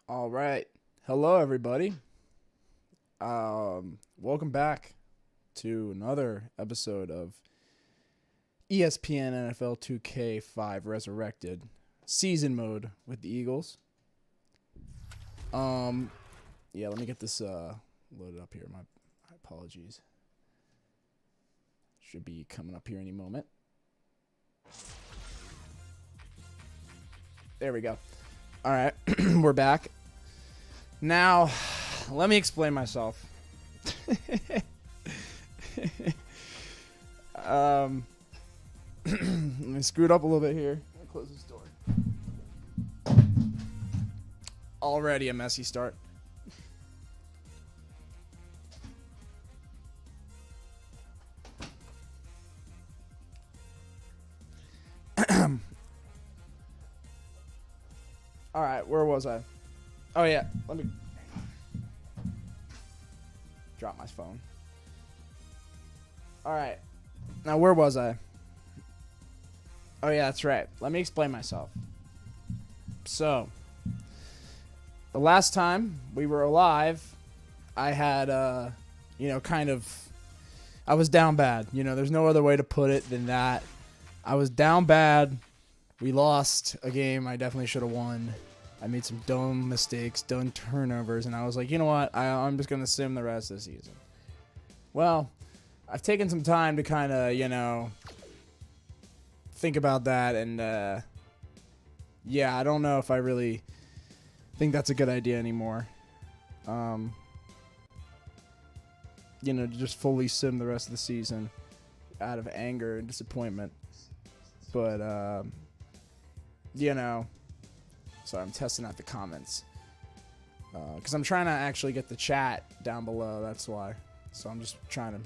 All right. Hello, everybody. Welcome back to another episode of ESPN NFL2K5 Resurrected season mode with the Eagles. Let me get this loaded up here. My apologies. Should be coming up here any moment. There we go. All right, we're back. Now, let me explain myself. Let me screw it up a little bit here. I'll close this door. Already a messy start. All right, where was I? Oh, yeah. Let me drop my phone. All right. Now, where was I? Oh, yeah, that's right. Let me explain myself. So, the last time we were alive, I had, I was down bad. There's no other way to put it than that. I was down bad. We lost a game I definitely should have won. I made some dumb mistakes, dumb turnovers, and I was like, you know what? I'm just going to sim the rest of the season. Well, I've taken some time to kind of, think about that, and, I don't know if I really think that's a good idea anymore. To just fully sim the rest of the season out of anger and disappointment. But, sorry, I'm testing out the comments. Because I'm trying to actually get the chat down below, that's why. So I'm just trying to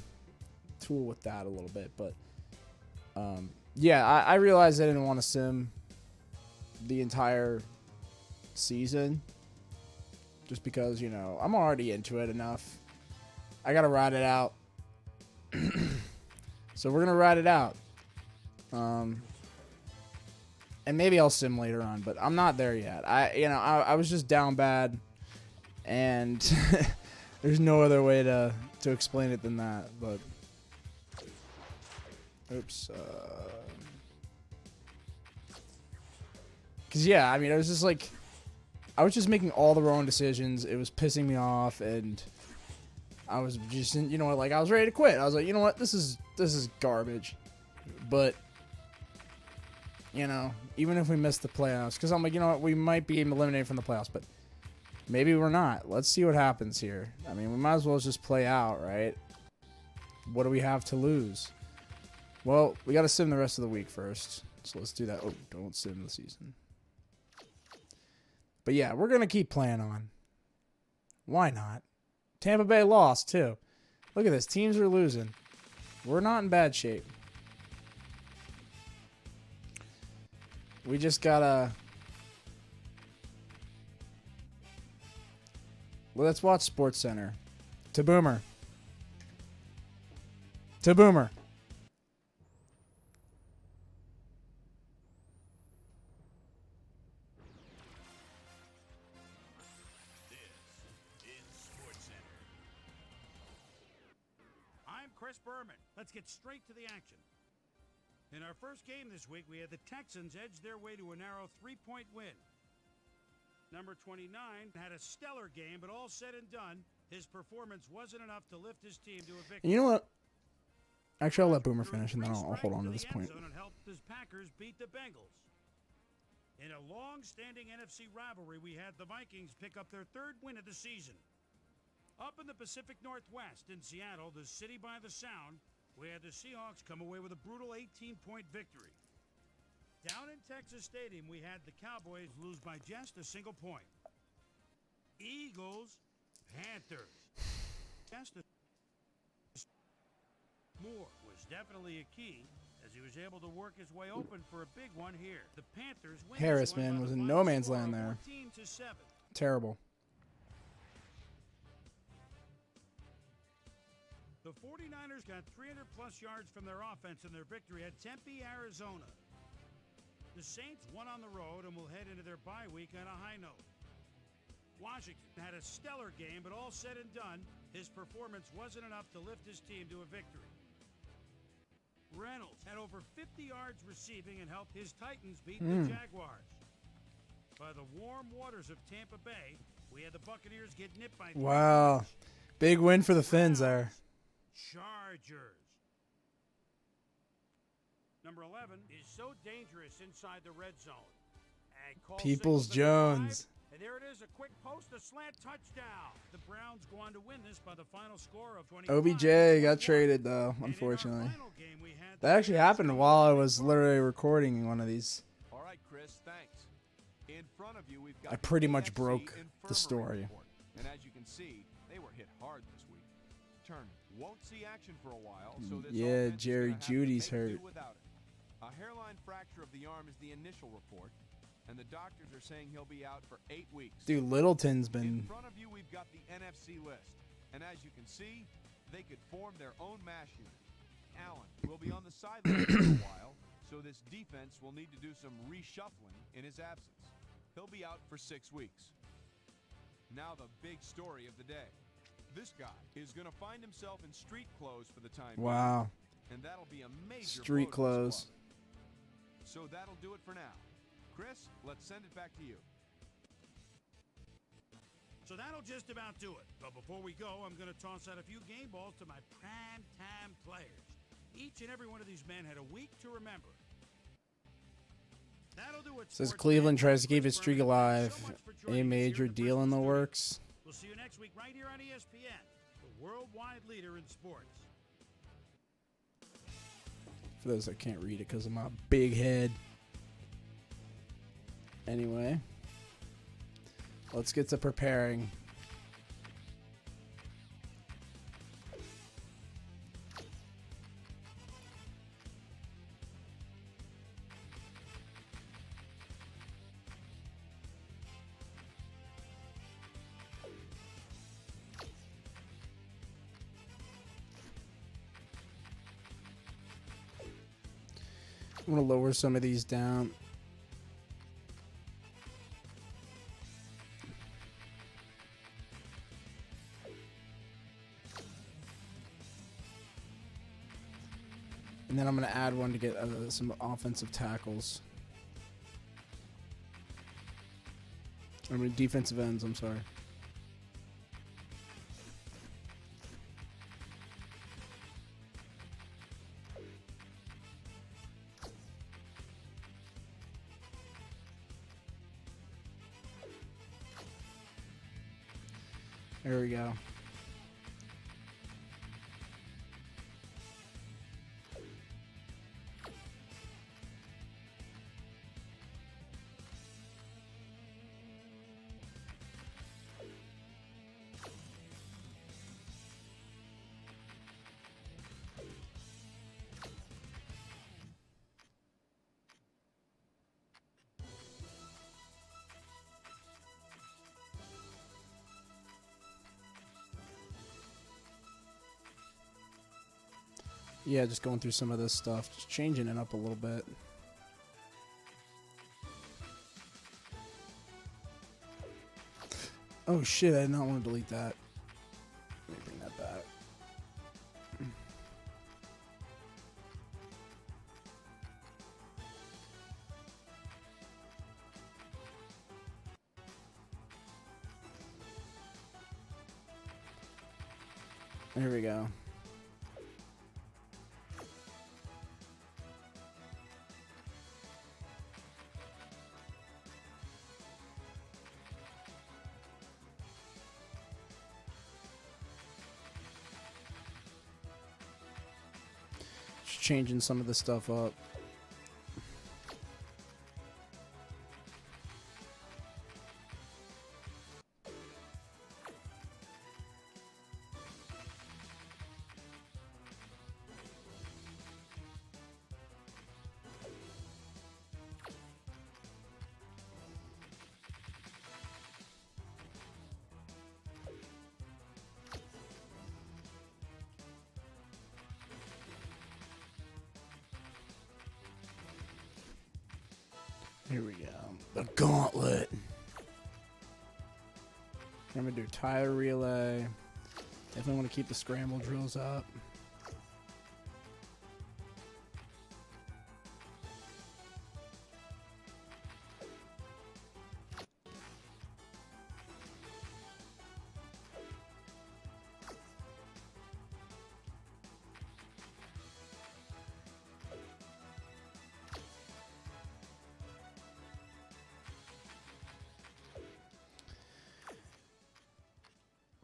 tool with that a little bit. But, I realized I didn't want to sim the entire season. Just because, I'm already into it enough. I got to ride it out. So we're going to ride it out. And maybe I'll sim later on, but I'm not there yet. I was just down bad, and there's no other way to explain it than that. But oops. Cause it was just like I was just making all the wrong decisions. It was pissing me off, and I was just I was ready to quit. I was like, you know what, this is garbage, but. Even if we miss the playoffs, because I'm like, we might be eliminated from the playoffs, but maybe we're not. Let's see what happens here. We might as well just play out, right? What do we have to lose? Well, we got to sim the rest of the week first, so let's do that. Oh, don't sim the season. But yeah, we're going to keep playing on. Why not? Tampa Bay lost, too. Look at this. Teams are losing. We're not in bad shape. We just gotta... Well, let's watch Sports Center. To Boomer. To Boomer. This is Sports Center. I'm Chris Berman. Let's get straight to the action. In our first game this week, we had the Texans edge their way to a narrow 3-point win. Number 29 had a stellar game, but all said and done, his performance wasn't enough to lift his team to a victory. You know what? Actually, I'll let Boomer finish, and then I'll hold on to this point. And helped his Packers beat the Bengals. In a long-standing NFC rivalry, we had the Vikings pick up their third win of the season. Up in the Pacific Northwest in Seattle, the city by the Sound, we had the Seahawks come away with a brutal 18-point victory. Down in Texas Stadium, we had the Cowboys lose by just a single point. Eagles, Panthers. Moore was definitely a key as he was able to work his way open for a big one here. The Panthers win. Harris, man, was in no man's land there. 14-7. Terrible. The 49ers got 300-plus yards from their offense in their victory at Tempe, Arizona. The Saints won on the road and will head into their bye week on a high note. Washington had a stellar game, but all said and done, his performance wasn't enough to lift his team to a victory. Reynolds had over 50 yards receiving and helped his Titans beat the Jaguars. By the warm waters of Tampa Bay, we had the Buccaneers get nipped by 3 Wow. points. Big win for the Finns there. Chargers. Number 11 is so dangerous inside the red zone. And call Peoples signals the Jones. drive, and there it is, a quick post, a slant touchdown. The Browns go on to win this by the final score of 25. OBJ got traded, though, And in our unfortunately. final game, we had That actually happened while I was literally recording one of these. All right, Chris, thanks. In front of you, we've got I the pretty much AFC broke the Infirmary story. Report. And as you can see, they were hit hard this week. Turner won't see action for a while, so this Yeah, offense is Jerry gonna have to Jeudy's make do hurt. without it. A hairline fracture of the arm is the initial report, and the doctors are saying he'll be out for 8 weeks. Dude, Littleton's In been... front of you, we've got the NFC list. And as you can see, they could form their own mash unit. Allen will be on the sideline for a while, so this defense will need to do some reshuffling in his absence. He'll be out for 6 weeks. Now the big story of the day. This guy is going to find himself in street clothes for the time being, Wow. and that'll be a major Street blow to this clothes. club. So that'll do it for now. Chris, let's send it back to you. So that'll just about do it. But before we go, I'm going to toss out a few game balls to my prime-time players. Each and every one of these men had a week to remember. That'll do it. Says sports Cleveland fans. tries to keep Chris his streak Berman, alive. thanks so much for A joining us here major at deal in the Bristol works. Studios. We'll see you next week right here on ESPN, the worldwide leader in sports. For those that can't read it because of my big head. Anyway, let's get to preparing. I'm going to lower some of these down. And then I'm going to add one to get some offensive tackles. I mean, defensive ends, I'm sorry. There we go. Yeah, just going through some of this stuff, just changing it up a little bit. Oh shit, I did not want to delete that. Let me bring that back. There we go. Just changing some of the stuff up. Here we go. The gauntlet. I'm going to do tire relay. Definitely want to keep the scramble drills up.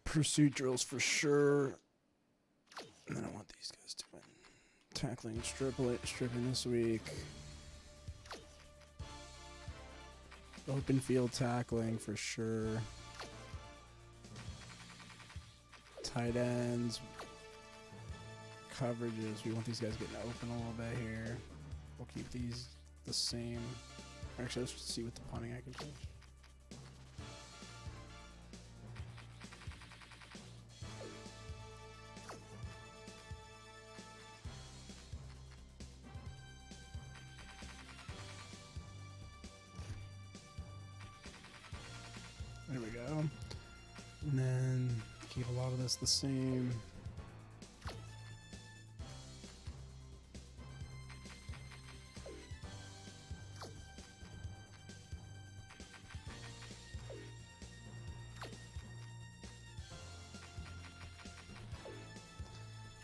Pursuit drills for sure. And then I want these guys to win. Tackling, stripping this week. Open field tackling for sure. Tight ends. Coverages. We want these guys getting open a little bit here. We'll keep these the same. Actually, let's see what the punting I can change. There we go. And then keep a lot of this the same.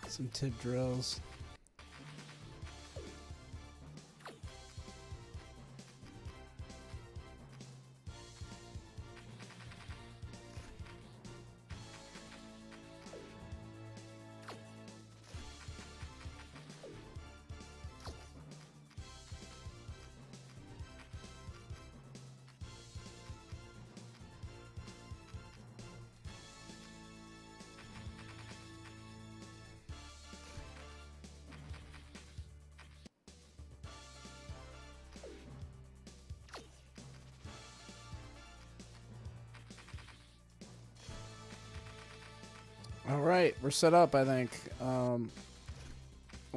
Some tip drills. All right, we're set up. I think. One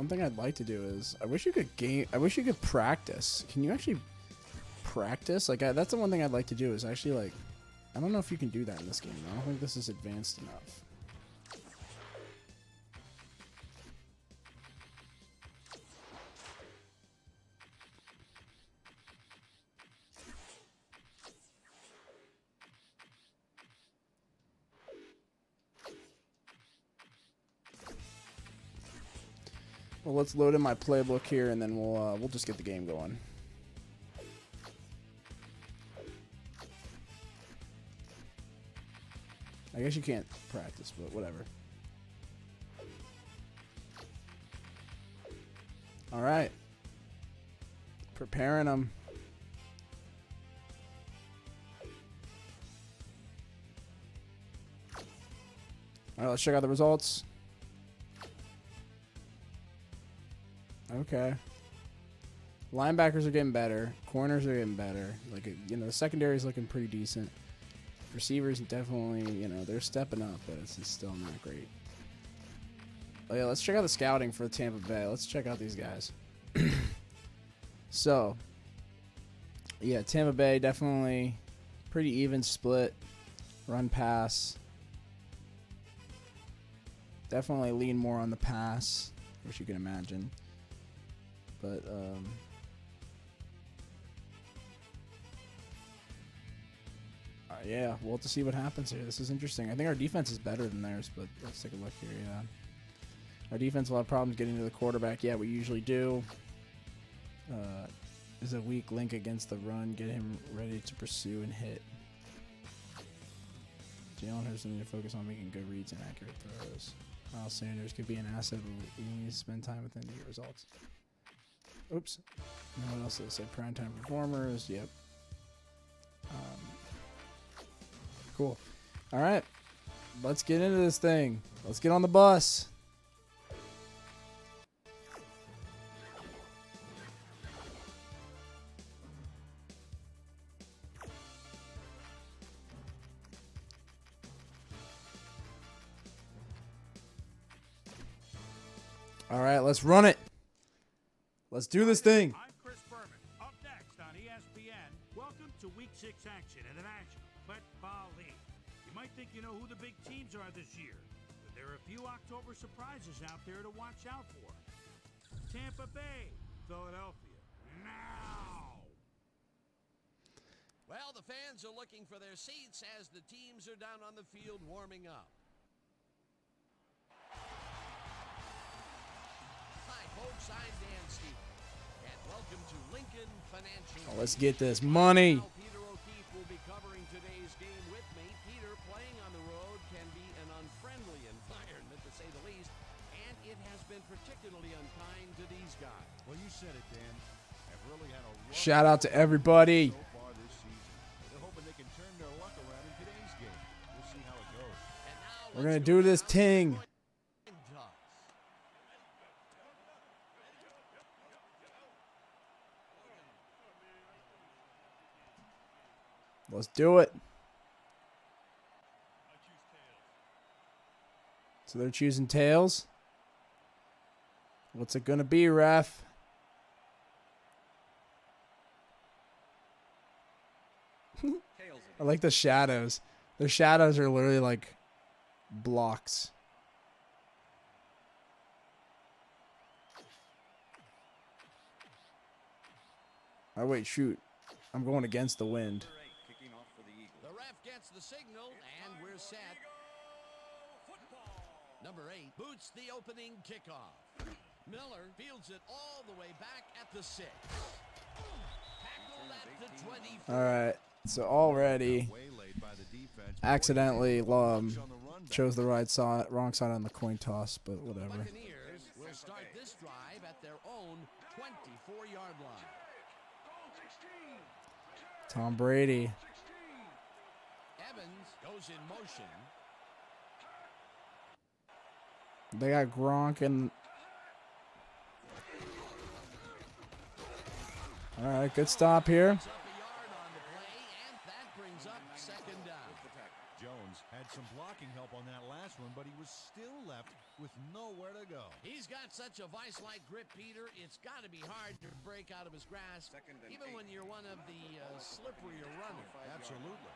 thing I'd like to do is I wish you could practice. Can you actually practice? Like that's the one thing I'd like to do is actually like. I don't know if you can do that in this game. I don't think this is advanced enough. Well, let's load in my playbook here, and then we'll just get the game going. I guess you can't practice, but whatever. All right, preparing them. All right, let's check out the results. Okay. Linebackers are getting better. Corners are getting better. Like, you know, the secondary is looking pretty decent. Receivers definitely, you know, they're stepping up, but it's still not great. Oh, yeah, let's check out the scouting for Tampa Bay. Let's check out these guys. So, yeah, Tampa Bay definitely pretty even split. Run pass. Definitely lean more on the pass, which you can imagine. But, yeah, we'll have to see what happens here. This is interesting. I think our defense is better than theirs, but let's take a look here, yeah. Our defense will have problems getting to the quarterback. Yeah, we usually do. Is a weak link against the run. Get him ready to pursue and hit. Jalen Hurts need to focus on making good reads and accurate throws. Miles Sanders could be an asset, but we need to spend time with him to get results. Oops. What else did I say? Primetime performers. Yep. Cool. All right. Let's get into this thing. Let's get on the bus. All right, let's run it. Let's do this thing. I'm Chris Berman. Up next on ESPN, welcome to Week 6 action in the National Football League. You might think you know who the big teams are this year, but there are a few October surprises out there to watch out for. Tampa Bay, Philadelphia, now! Well, the fans are looking for their seats as the teams are down on the field warming up. Hi, folks. I'm Dan Stevens, and welcome to Lincoln Financial. Oh, let's get this money. Now, Peter O'Keefe will be covering today's game with me. Peter, playing on the road can be an unfriendly environment, to say the least, and it has been particularly unkind to these guys. Well, you said it, Dan. I've really had a rough Shout out to everybody. so far this season. They're hoping they can turn their luck around in today's game. We'll see how it goes. And now We're let's going to do this down ting. to the coin toss. Let's do it. So they're choosing tails. What's it going to be, ref? I like the shadows. The shadows are literally like blocks. Oh, wait, shoot. I'm going against the wind. The ref gets the signal, and we're set. Number 8 boots the opening kickoff. Miller fields it all the way back at the 6. Tackled at the 24. All right. So already Waylaid by the defense. accidentally On the run back. chose the wrong side on the coin toss, but whatever. Buccaneers will start this drive at their own 24-yard line. Tom Brady. Evans goes in motion. They got Gronk and... All right, good stop here. Up a yard on the play, and that brings up second down. Jones had some blocking help on that last one, but he was still left with nowhere to go. He's got such a vice-like grip, Peter. It's got to be hard to break out of his grasp, even when you're one of the slipperier runners. Absolutely.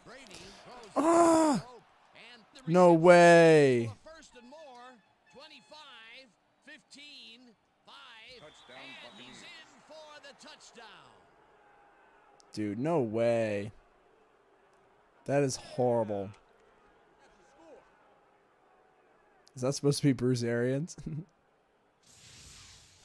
Brady throws the rope, and the No reception way. for a first and more. 25, 15, 5, and he's in for the touchdown. Dude, no way. That is horrible. Is that supposed to be Bruce Arians?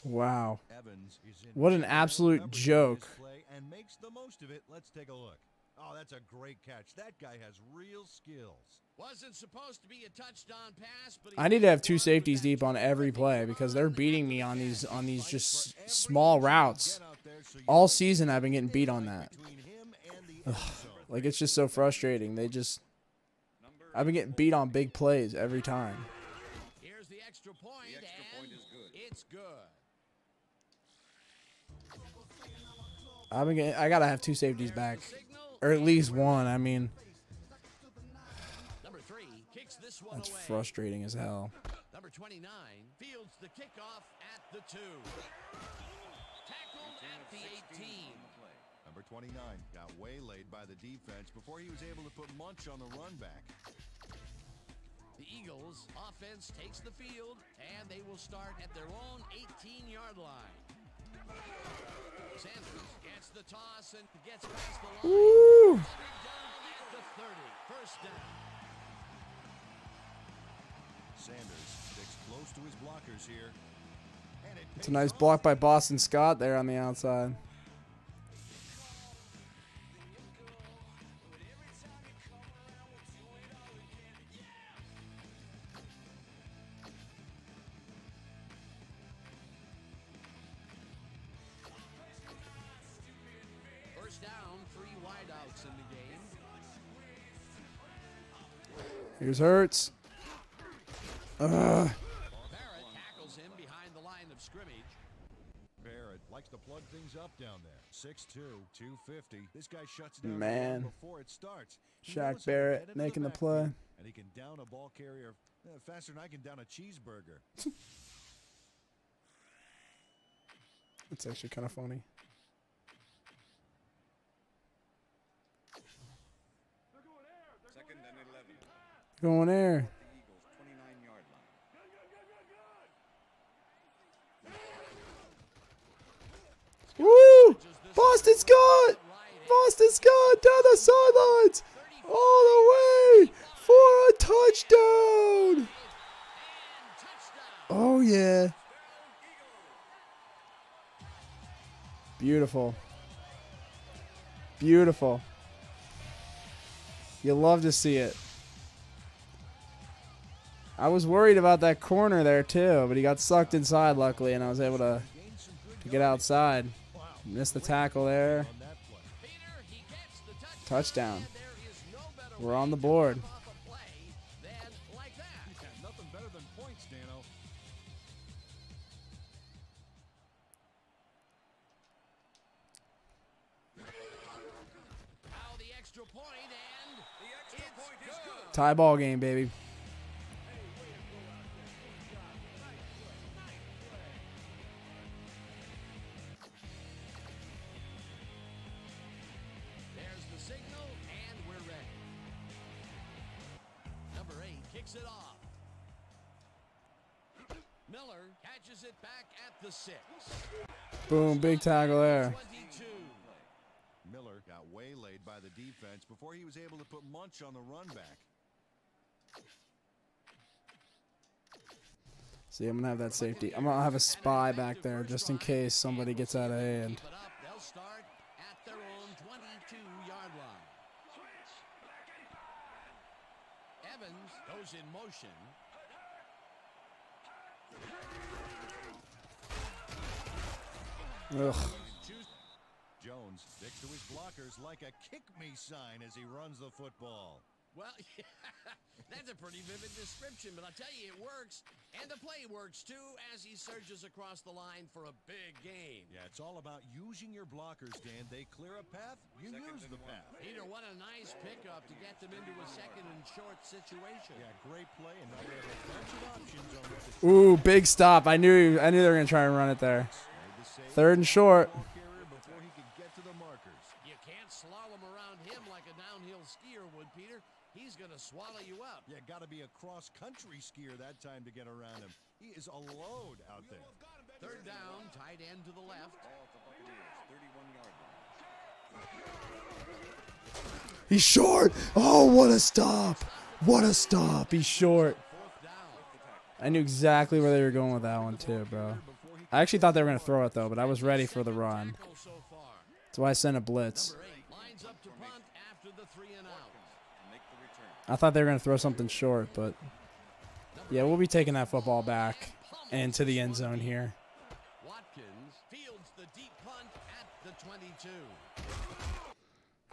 Wow. Evans is in What an big absolute numbers on joke. this play and makes the most of it. Let's take a look. Oh, that's a great catch. That guy has real skills. Wasn't supposed to be a touchdown pass, but I need to have two safeties deep on every play because they're beating me on these just small routes. Get out there so you All can season I've been getting beat on that. between him and the end zone. Like, it's just so frustrating. I've been getting beat on big plays every time. here's the extra point, and it's good. I gotta have two safeties back, or at least one. I mean, Number 3 kicks this one that's away. frustrating as hell. Number 29 fields the kickoff at the 2. Tackled at the 18. Number 29 got waylaid by the defense before he was able to put Munch on the run back. The Eagles offense takes the field, and they will start at their own 18-yard line. Sanders gets the toss and gets past the line. Woo! Down at the 30. First down. Sanders sticks close to his blockers here. And it It's a nice block by Boston Scott there on the outside. First down, 3 wideouts in the game. Here's Hurts. Barrett tackles him behind the line of scrimmage. Barrett likes to plug things up down there. 6'2", 250. This guy shuts down Man. the run before it starts. He Shaq knows how to Barrett get into making the backfield, play. And he can down a ball carrier faster than I can down a cheeseburger. That's actually kind of funny. Second and 11. Going there. The Eagles' 29-yard line. Woo! Boston Scott! Boston Scott down the sidelines! All the way for a touchdown! Oh, yeah. Beautiful. Beautiful. You love to see it. I was worried about that corner there too, but he got sucked inside luckily, and I was able to get outside. Missed the tackle there. Touchdown. We're on the board. Nothing better than points, Dano. Now the extra point, and the extra point is good. Tie ball game, baby. There's the signal, and we're ready. Number 8 kicks it off. Miller catches it back at the 6. Boom, big tackle there. 22. Miller got waylaid by the defense before he was able to put Munch on the run back. See, I'm going to have that safety. I'm going to have a spy back there just in case somebody gets out of hand. Keep it up. They'll start at their own 22-yard line. Evans goes in motion. Ugh. Jones sticks to his blockers like a kick-me sign as he runs the football. Well, that's a pretty vivid description, but I'll tell you, it works. And the play works, too, as he surges across the line for a big gain. Yeah, it's all about using your blockers, Dan. They clear a path, you use the path. Peter, what a nice pickup to get them into a second and short situation. Yeah, great play, and now they have a bunch of options on what to Ooh, big stop. I knew they were going to try and run it there. Third and short. before he could get to the markers. You can't slalom around him like a downhill skier would, Peter. He's going to swallow you up. Yeah, got to be a cross-country skier that time to get around him. He is a load out there. Third down, tight end to the left. He's short. Oh, what a stop. What a stop. He's short. Fourth down. I knew exactly where they were going with that one too, bro. I actually thought they were going to throw it, though, but I was ready for the run. Tackle so far. That's why I sent a blitz. Number 8 lines up to punt after the 3 and out. I thought they were going to throw something short, but yeah, we'll be taking that football back and to the end zone here. Watkins fields the deep punt at the 22.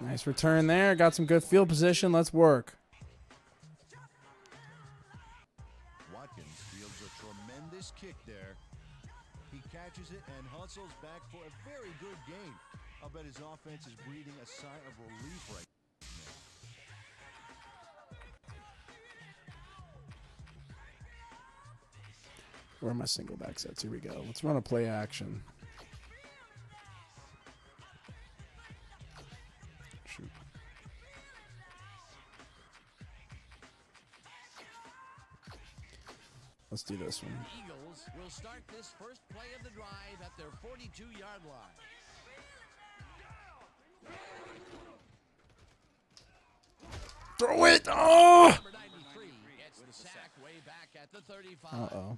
Nice return there. Got some good field position. Let's work. Watkins fields a tremendous kick there. He catches it and hustles back for a very good gain. I'll bet his offense is breathing a sigh of relief right now. Where are my single back sets? Here we go. Let's run a play action. Shoot. Let's do this one. Eagles will start this first play of the drive at their 42-yard line. Throw it! Oh! Number 93 gets the sack way back at the 35. Uh-oh.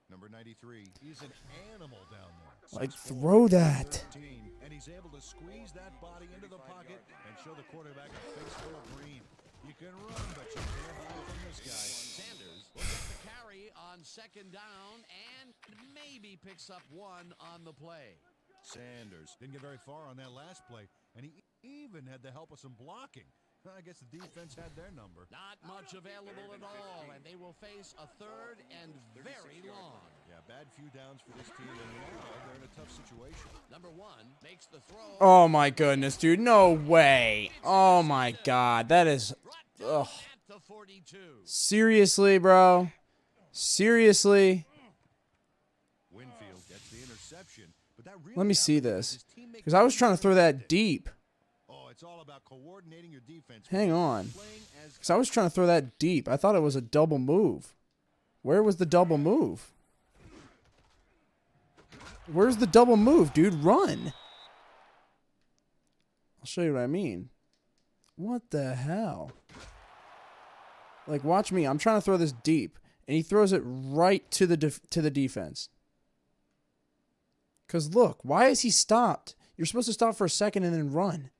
Number 93, he's an animal down there. Like, 6'4", throw that. 13, and he's able to squeeze that body into the pocket and show the quarterback a face full of green. You can run, but you can't hide from this guy. Sanders will get the carry on second down and maybe picks up one on the play. Sanders didn't get very far on that last play, and he even had the help of some blocking. I guess the defense had their number. Not much available at all, and they will face a third and very long. Yeah, bad few downs for this team, and now they're in a tough situation. Number 1 makes the throw. Oh, my goodness, dude. No way. Oh, my God. That is... Ugh. At the 42. Seriously, bro? Seriously? Winfield gets the interception, but that really Let me see happened this. his teammate Because I was trying to throw that deep. Oh, it's all about coordinating your defense. Hang on. Playing as Because I was trying to throw that deep. I thought it was a double move. Where was the double move? Where's the double move, dude? Run. I'll show you what I mean. What the hell? Like, watch me. I'm trying to throw this deep, and he throws it right to the defense. Because look, why is he stopped? You're supposed to stop for a second and then run.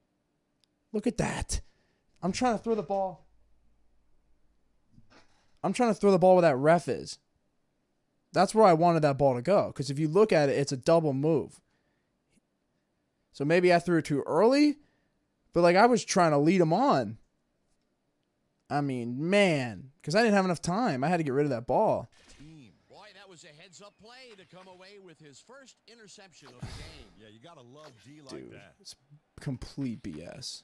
Look at that. I'm trying to throw the ball. I'm trying to throw the ball where that ref is. That's where I wanted that ball to go. Because if you look at it, it's a double move. So maybe I threw it too early. But, like, I was trying to lead him on. I mean, man. Because I didn't have enough time. I had to get rid of that ball. Boy, that was a heads-up play to come away with his first interception of the game. yeah, you gotta love D like Dude, that. it's complete BS.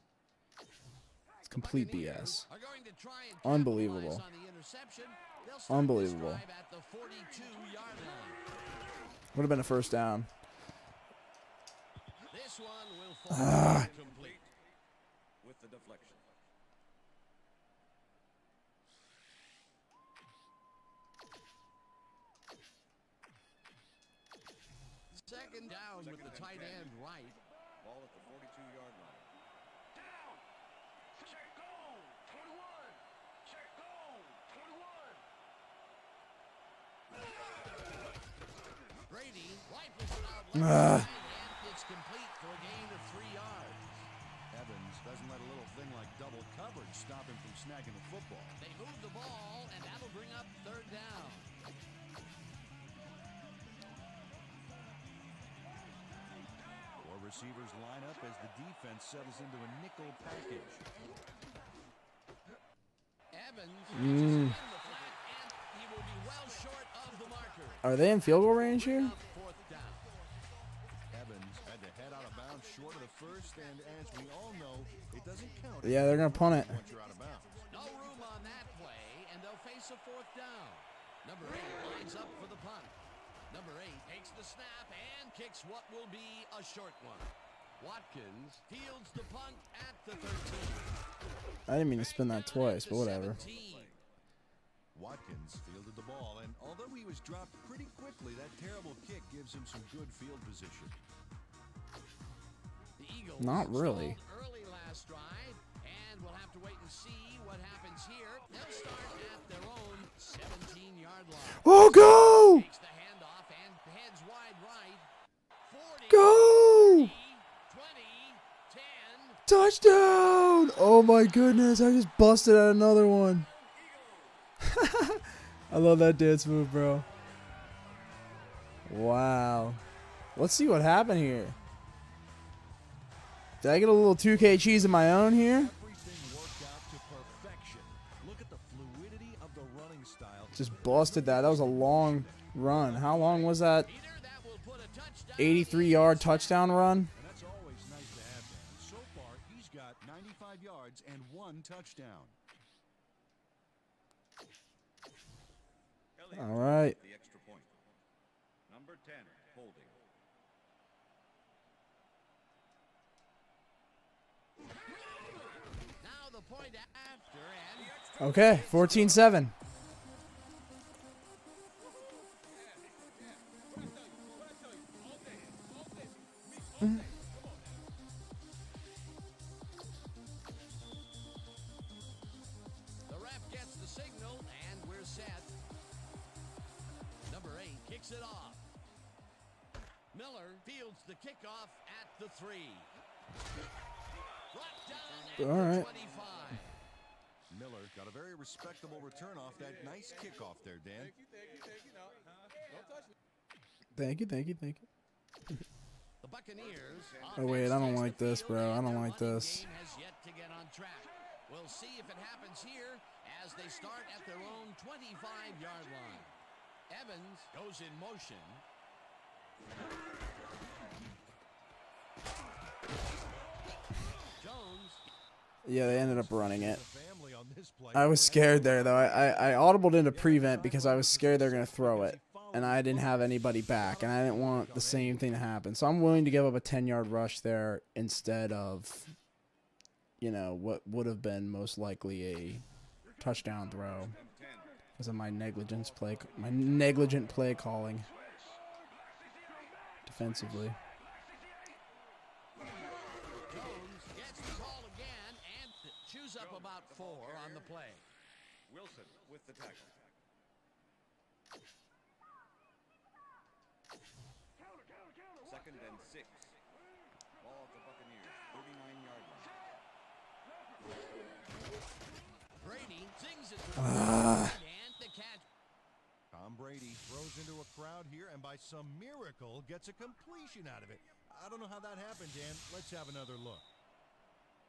It's complete BS. Are going to try and Unbelievable. capitalize on the interception. They'll start Unbelievable. this drive at the 42-yard line. Would have been a first down. This one will fall complete with the deflection. Second down with the tight end right. Ball at the 42-yard line. Down. Check go. 21. Check go. 21. Brady rifles it out left side, and it's complete for a gain of 3 yards. Evans doesn't let a little thing like double coverage stop him from snagging the football. They move the ball, and that'll bring up third down. Four receivers line up as the defense settles into a nickel package. Evans in the flat, and he will be well short of the marker. Are they in field goal range here? Fourth down. Evans had to head out of bounds short of the first, and as we all know, it doesn't count. Yeah, they're going to punt it. Once you're out of bounds. No room on that play, and they'll face a fourth down. Number 8 lines up for the punt. Number 8 takes the snap and kicks what will be a short one. Watkins fields the punt at the 13. I didn't mean to spin that twice, but whatever. 17. Watkins fielded the ball, and although he was dropped pretty quickly, that terrible kick gives him some good field position. The Eagles Not really. stalled early last drive, and we'll have to wait and see what happens here. They'll start at their own 17-yard line. Oh, go! Takes the handoff and heads wide right. 40, Go! 20, 10. Touchdown! Oh my goodness, I just busted out another one. I love that dance move, bro. Wow. Let's see what happened here. Did I get a little 2K cheese of my own here? Everything worked out to perfection. Look at the fluidity of the running style. Just busted that. That was a long run. How long was that? Peter, that will put a touchdown. 83-yard touchdown run? And that's always nice to have that. So far, he's got 95 yards and 1 touchdown. All right. The extra point. Number 10, holding. Now the point after, and Okay, 14-7. the ref gets the signal, and we're set. Number 8 kicks it off. Miller fields the kickoff at the 3. Brought down at All the right. 25. Miller got a very respectable return off that nice kickoff there, Dan. Thank you. The Buccaneers. Oh, wait, I don't like this, bro. I don't like this. Game has yet to get on track. We'll see if it happens here as they start at their own 25-yard line. Evans goes in motion. Jones. Yeah, they ended up running it. The family on this play. I was scared there, though. I audibled into prevent because I was scared they're going to throw it. He and I didn't have anybody back, and I didn't want the same thing to happen. So I'm willing to give up a 10-yard rush there instead of, you know, what would have been most likely a touchdown throw because of my negligent play calling defensively. Jones gets the call again and chews up about 4 on the play. Wilson with the tackle. Second and 6. Ball at the Buccaneers, 39-yard line. Brady sings it to him and the catch. Tom Brady throws into a crowd here and by some miracle gets a completion out of it. I don't know how that happened, Dan. Let's have another look.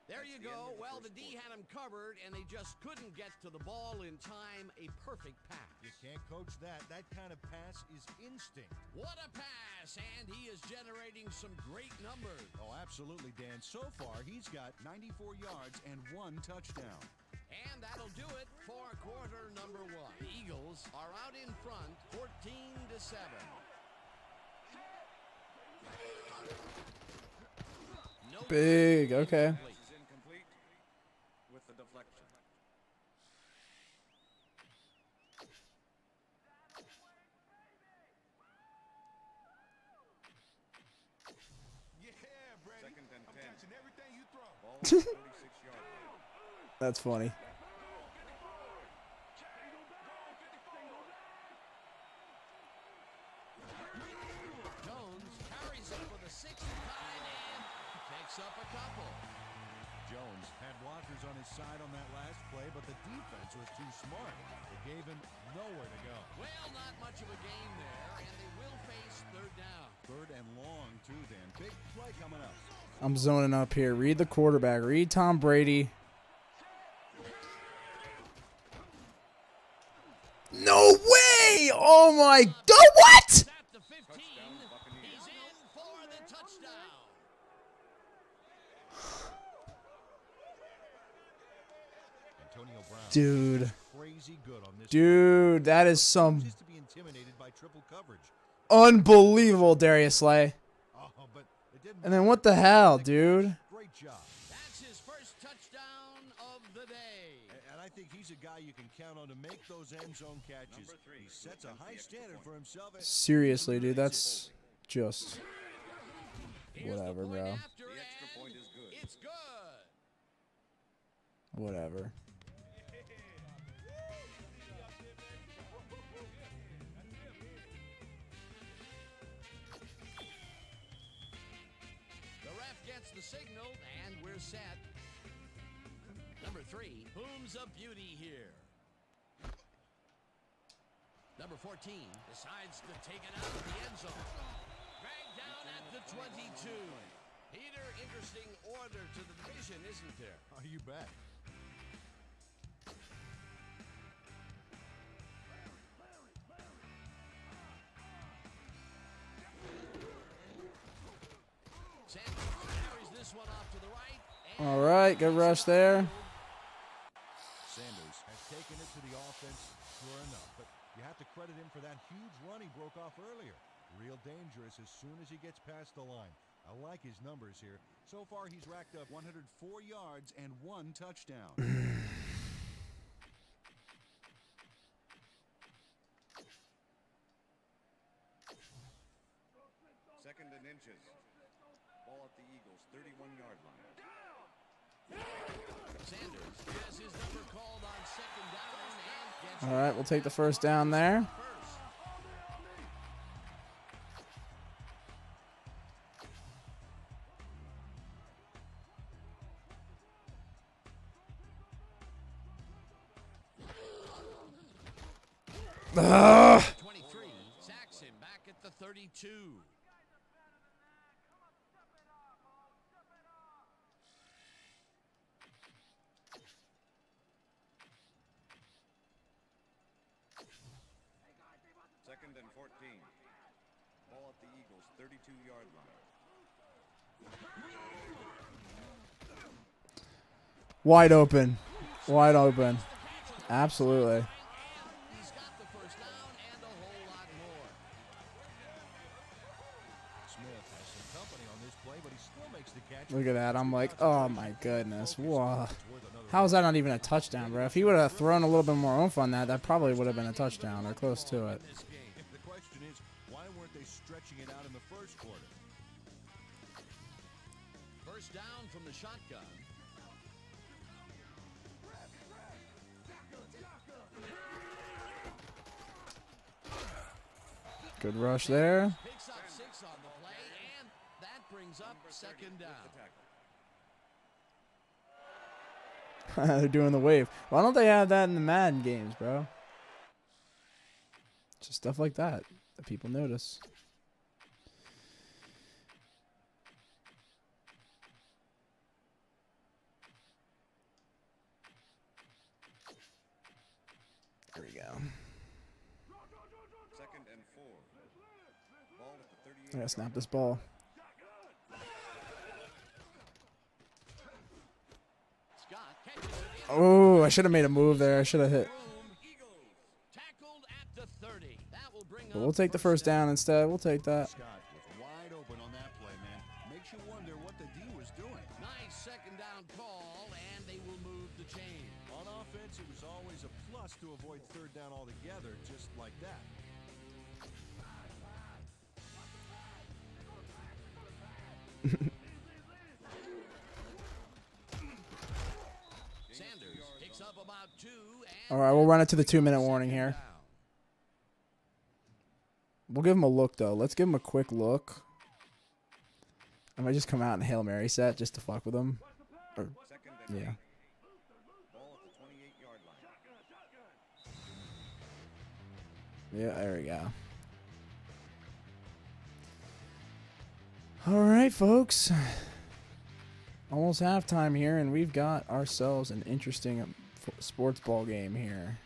There you go. Well, the D had him covered, and they just couldn't get to the ball in time. A perfect pass. You can't coach that. That kind of pass is instinct. What a pass, and he is generating some great numbers. Oh, absolutely, Dan. So far, he's got 94 yards and 1 touchdown. And that'll do it for quarter number 1. The Eagles are out in front, 14-7. No Big, okay. Is incomplete with the deflection. Yeah, Brady. Second and I'm 10. catching everything you throw. Ball at the 36-yard line. That's funny. Jones carries it for the 6th time and picks up a couple. Jones had blockers on his side on that last play, but the defense was too smart. It gave him nowhere to go. Well, not much of a game there, and they will face 3rd down. 3rd and long, too, Dan. Big play coming up. I'm zoning up here. Read the quarterback. Read Tom Brady. No way! Oh my God! What? At the 15, he's in for the touchdown. Antonio Brown. Dude. Crazy good on this. Dude, that is some Just to be intimidated by triple coverage. unbelievable Darius Slay. Oh, but it didn't. And then what the hell, dude? Great job. That's his first touchdown of the day. And I think he's a guy you can count on to make those end zone catches. He sets a high standard for himself. Seriously, dude, that's just Here's the whatever, point bro. after, The extra and point is good. It's good. Whatever. The ref gets the signal, and we're set. Number 3, whom's a beauty here? Number 14 decides to take it out of the end zone. Dragged down at the 22. Peter, interesting order to the division, isn't there? Oh, you bet. Sanders carries this one off to the right. And All right, good rush there. Sanders has taken it to the offense, sure enough. But you have to credit him for that huge run he broke off earlier. Real dangerous as soon as he gets past the line. I like his numbers here. So far, he's racked up 104 yards and 1 touchdown. Second and inches. Ball at the Eagles, 31-yard line. Sanders has his number called on 2nd down and gets All right, we'll take the first down there. first. Ugh. 23 sacks him back at the 32. Second and 14. Ball at the Eagles, 32-yard line. Wide open. Wide open. Absolutely. He's got the first down and a whole lot more. Smith has some company on this play, but he still makes the catch. Look at that. I'm like, oh my goodness. Whoa. How is that not even a touchdown, bro? If he would have thrown a little bit more oomph on that, that probably would have been a touchdown or close to it. The question is, why weren't they stretching it out in the first quarter? First down from the shotgun. Good rush there. Picks up 6 on the play, and that brings up second down. They're doing the wave. Why don't they have that in the Madden games, bro? Just stuff like that people notice. There we go. Second and 4. Ball at the 38. I gotta snap this ball. Scott catches it in Oh, I should have made a move there. I should have hit. the room. Tackled at the 30. That will bring But up we'll take the first down instead. Well take that. Scott was wide open on that play, man. Makes you wonder what the D was doing. Nice second down call, and they will move the chain. On offense, it was always a plus to avoid third down altogether, just like that. Sanders picks up about 2. All right, we'll run it to the 2-minute warning here. We'll give him a look, though. Let's give him a quick look. I might just come out and Hail Mary set just to fuck with him. Or, Second and yeah. 8. Ball at the 28-yard line. Yeah, there we go. All right, folks. Almost halftime here, and we've got ourselves an interesting sports ball game here.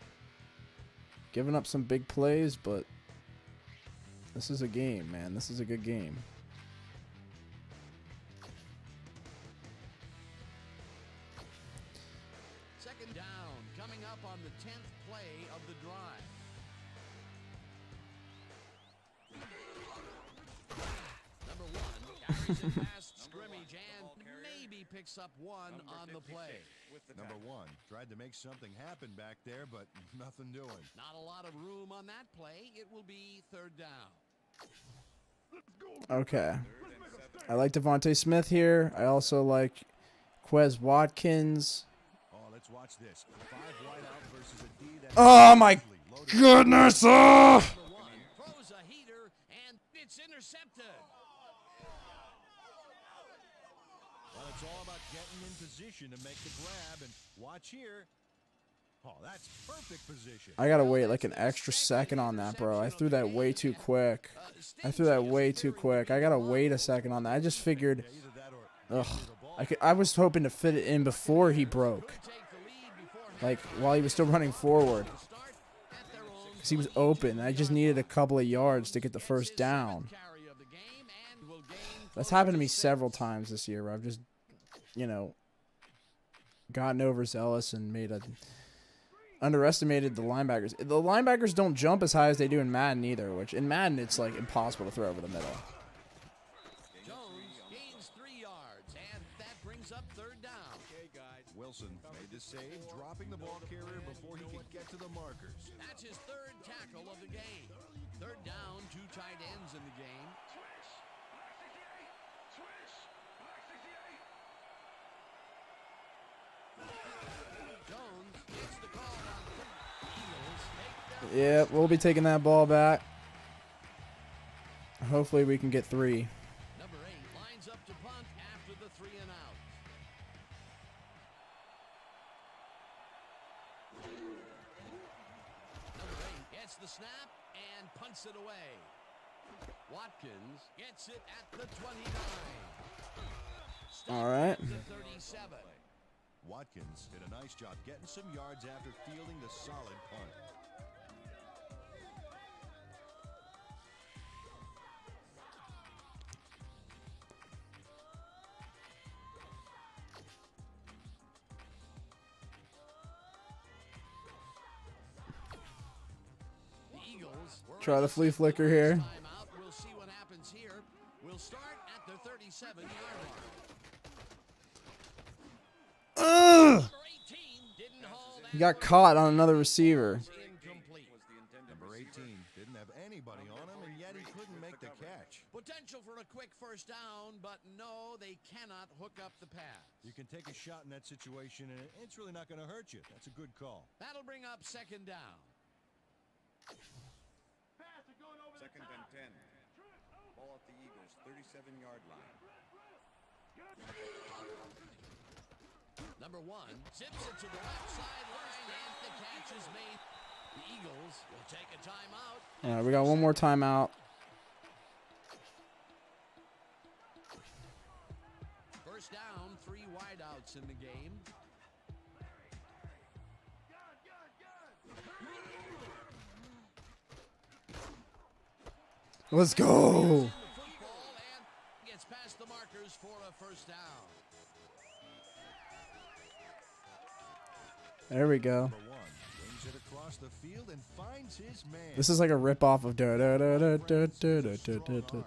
Giving up some big plays, but this is a game, man. This is a good game. Second down, coming up on the 10th play of the drive. Number 1 carries it past scrimmage and maybe picks up 1 on the play. Number 1 tried to make something happen back there, but nothing doing. Not a lot of room on that play. It will be third down. Okay. I like Devontae Smith here. I also like Quez Watkins. Oh, let's watch this. 5 wide out versus a D that's Oh, my loaded. goodness. Oh! Number 1 throws a heater, and it's intercepted. Well, it's all about getting in position to make the grab, and watch here. Oh, that's perfect position. I got to wait like an extra second on that, bro. I threw that way too quick. I threw that way too quick. I got to wait a second on that. I just figured, ugh. I was hoping to fit it in before he broke. Like, while he was still running forward. Because he was open. I just needed a couple of yards to get the first down. That's happened to me several times this year where I've just, you know, gotten overzealous and underestimated the linebackers. The linebackers don't jump as high as they do in Madden either, which in Madden it's like impossible to throw over the middle. Jones gains 3 yards, and that brings up third down. Okay, guys. Wilson made the save, dropping the ball carrier before he could get to the markers. That's his 3rd tackle of the game. Third down, 2 tight ends in the game. Jones gets the call on the Eagles. Take down. Yeah, we'll be taking that ball back. Hopefully we can get 3. Number 8 lines up to punt after the 3 and out. Number 8 gets the snap and punts it away. Watkins gets it at the 29. All right. The 37. Watkins did a nice job getting some yards after fielding the solid punt. The Eagles Try the flea flicker here. timeout. We'll see what happens here. will start at the 37-yard line. Ugh! Number 18 didn't haul that He got one caught on away. another receiver. Incomplete. Was the intended Number receiver. 18 didn't have anybody on him, and yet he couldn't make the catch. Potential for a quick first down, but no, they cannot hook up the pass. You can take a shot in that situation, and it's really not going to hurt you. That's a good call. That'll bring up second down. Second and 10. Ball at the Eagles' 37-yard line. Number 1 zips it to the left sideline, and the catch is made. The Eagles will take a timeout. All right, we got one more timeout. First down, 3 wideouts in the game. Let's go. The football and gets past the markers for a first down. There we go. Number 1 wings it across the field and finds his man. This is like a rip-off of da da da da da da da da da da.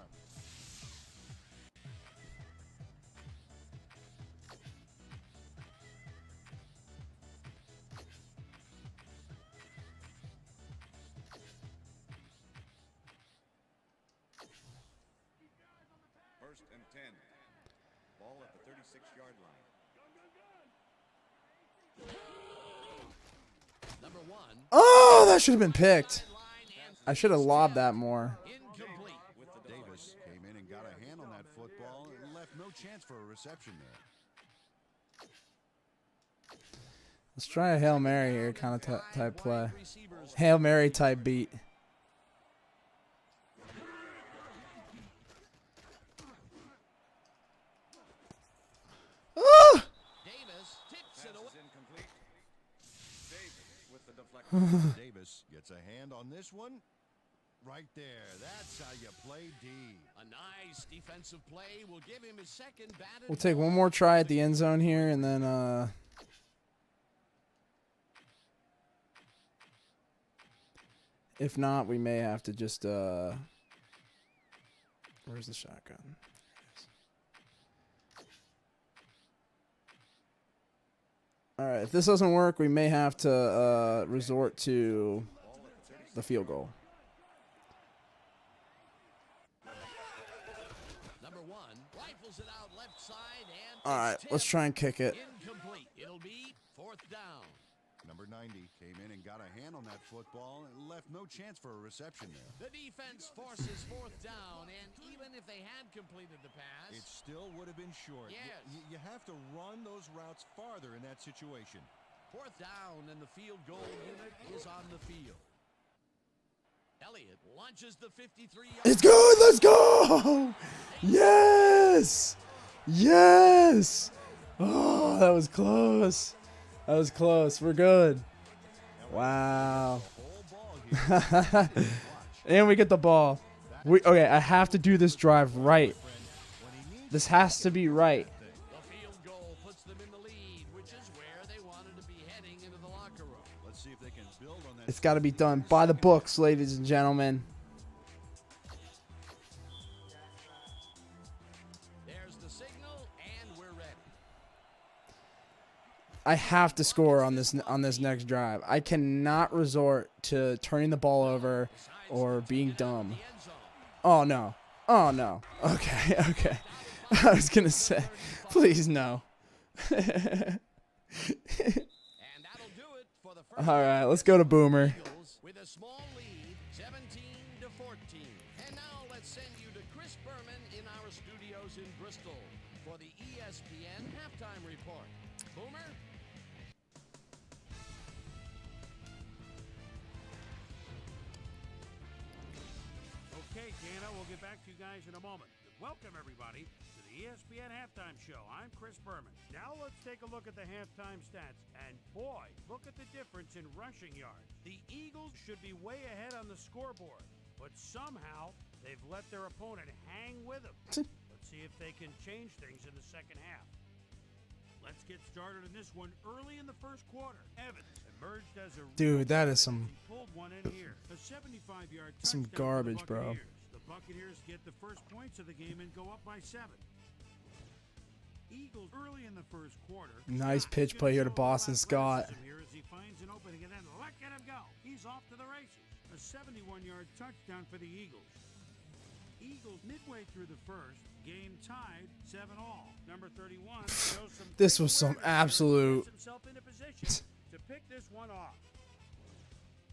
First and 10. Ball at the 36-yard line. Number 1. Oh, that should have been picked. Sideline and I should have lobbed that more. incomplete. With the Davis came in and got a hand on that football and left no chance for a reception there. Let's try a Hail Mary here kind of type play. Wide receivers. Hail Mary type beat. Ah! Davis tips it pass away. is incomplete. Davis with the deflection. Davis gets a hand on this one. Right there. That's how you play D. A nice defensive play will give him his second batted We'll take ball. one more try at the end zone here, and then if not, we may have to just where's the shotgun? All right, if this doesn't work, we may have to resort to the field goal. Number 1 rifles it out left side and All right, let's try and kick it. incomplete. It'll be fourth down. Number 90 came in and got a hand on that football and left no chance for a reception there. The defense forces fourth down, and even if they had completed the pass, It still would have been short. Yes. You have to run those routes farther in that situation. fourth down, and the field goal unit is on the field. Elliott launches the 53-yard. It's good. Let's go. Yes. Yes. Oh, that was close. That was close. We're good. Wow. Whole ball here. And we get the ball. Okay, I have to do this drive right. This has to be right. The field goal puts them in the lead, which is where they wanted to be heading into the locker room. Let's see if they can build on that. It's got to be done by the books, ladies and gentlemen. There's the signal, and we're ready. I have to score on this next drive. I cannot resort to turning the ball over or being dumb. The end zone. Oh no. Oh no. Okay, okay. I was gonna say, please no. And that'll do it for the first. All right, let's go to Boomer. Eagles with a small lead, 17-14. And now let's send you to Chris Berman in our studios in Bristol for the ESPN halftime report. Boomer? Okay, Dana, we'll get back to you guys in a moment. Welcome, everybody, to the ESPN Halftime Show. I'm Chris Berman. Now let's take a look at the halftime stats. And boy, look at the difference in rushing yards. The Eagles should be way ahead on the scoreboard, but somehow they've let their opponent hang with them. Let's see if they can change things in the second half. Let's get started in this one early in the first quarter. Evans emerged as a Dude, that is some he pulled one in here. A 75-yard Some touchdown for the garbage, bro. Buccaneers. The Buccaneers get the first points of the game and go up by 7. Eagles early in the first quarter. Nice Scott pitch is play gonna here to show Boston a lot of Scott. athleticism here as he finds an opening, and then look at him go. He's off to the races. A 71-yard touchdown for the Eagles. Eagles midway through the first, game tied 7-all. Number 31 shows some This great was some awareness here, absolute- gets himself into position to pick this one off.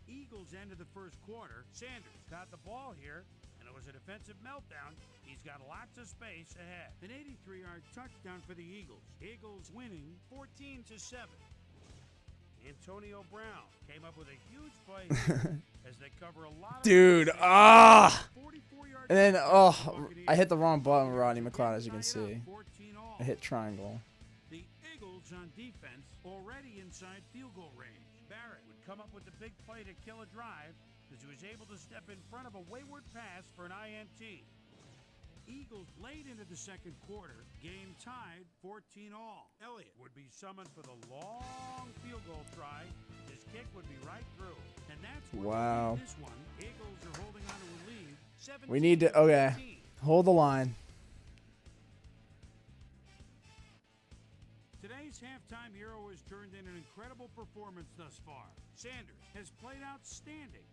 Eagles ended the first quarter. Sanders got the ball here, and it was a defensive meltdown. He's got lots of space ahead. An 83-yard touchdown for the Eagles. Eagles winning 14-7. Antonio Brown came up with a huge play here as they cover a lot of Dude, 44-yard And then, touchdown for the I hit the wrong button with Buccaneers. Rodney McLeod, as you can Tie it see. up, 14-all. I hit triangle. The Eagles on defense already inside field goal range. Barrett would come up with the big play to kill a drive as he was able to step in front of a wayward pass for an INT. Eagles late into the second quarter, game tied 14-all. Elliott would be summoned for the long field goal try. His kick would be right through. And that's where Wow. we leave this one. Eagles are holding on to a lead. We need to, 17-14. hold the line. Today's halftime hero has turned in an incredible performance thus far. Sanders has played outstanding.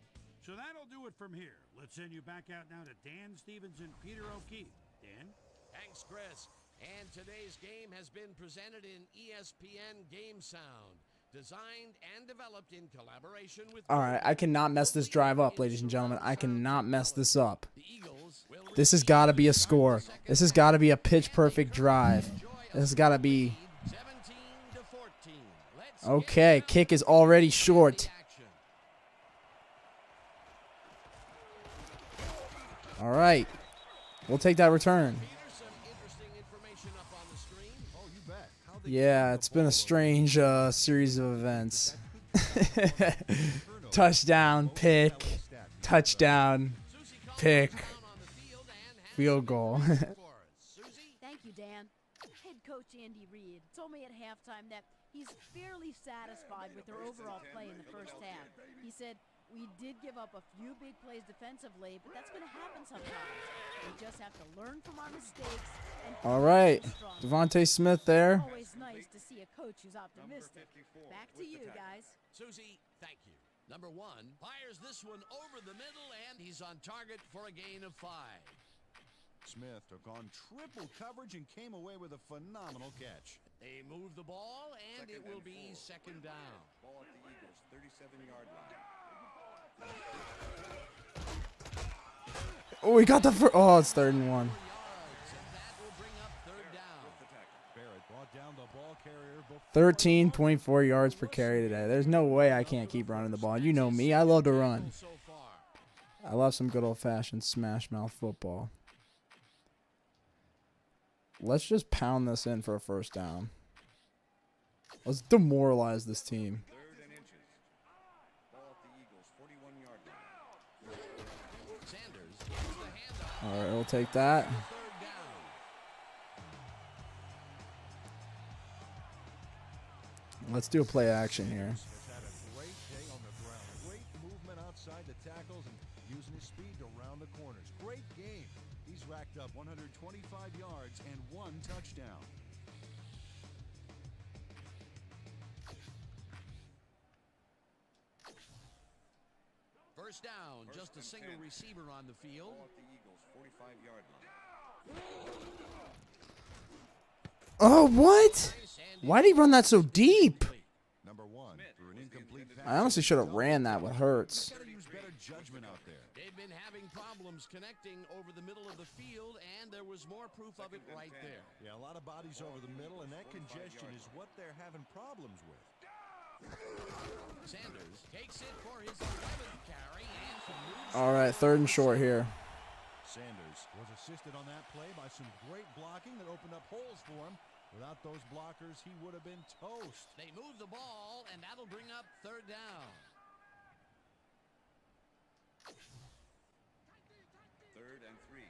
So that'll do it from here. Let's send you back out now to Dan Stevens and Peter O'Keefe. Dan? Thanks, Chris. And today's game has been presented in ESPN Game Sound, designed and developed in collaboration with... All right, I cannot mess this drive up, ladies and gentlemen. I cannot mess this up. This has got to be a score. This has got to be a pitch-perfect drive. This has got to be... 17-14. Okay, kick is already short. All right. We'll take that return. Yeah, it's been a strange series of events. Touchdown, pick, touchdown, pick, field goal. Thank you, Dan. Head coach Andy Reid told me at halftime that he's fairly satisfied with their overall play in the first half. He said, "We did give up a few big plays defensively, but that's going to happen sometimes. We just have to learn from our mistakes." And All right, strong. Devontae Smith there. Always nice to see a coach who's optimistic. Back to you guys. Susie, thank you. Number 1 fires this one over the middle, and he's on target for a gain of 5. Smith took on triple coverage and came away with a phenomenal catch. They move the ball, and it will be second down. Ball at the Eagles' 37-yard line. Oh, we got the first. Oh, it's 3rd and 1. That will bring up third down. Barrett brought down the ball carrier before 13.4 yards per carry today. There's no way I can't keep running the ball. You know me. I love to run. So far. I love some good old-fashioned smash mouth football. Let's just pound this in for a first down. Let's demoralize this team. 3rd and inches. Ball at the Eagles' 41-yard line. Sanders gets the handoff. All right, we'll take that. Third down. Let's do a play action here. has had a great day on the ground. Great movement outside the tackles and using his speed to round the corners. Great game. He's racked up 125 yards and 1 touchdown. First down, just a single receiver on the field. Ball at the Eagles' 45-yard line. Oh, what? Why did he run that so deep? Number 1 threw an incomplete pass. I honestly should have ran that with Hurts. Gotta use better judgment out there. They've been having problems connecting over the middle of the field, and there was more proof of it right there. Yeah, a lot of bodies over the middle, and that congestion is what they're having problems with. Sanders takes it for his 11th carry and moves. All right, 3rd and short here. Sanders was assisted on that play by some great blocking that opened up holes for him. Without those blockers, he would have been toast. They move the ball, and that'll bring up third down. 3rd and 3.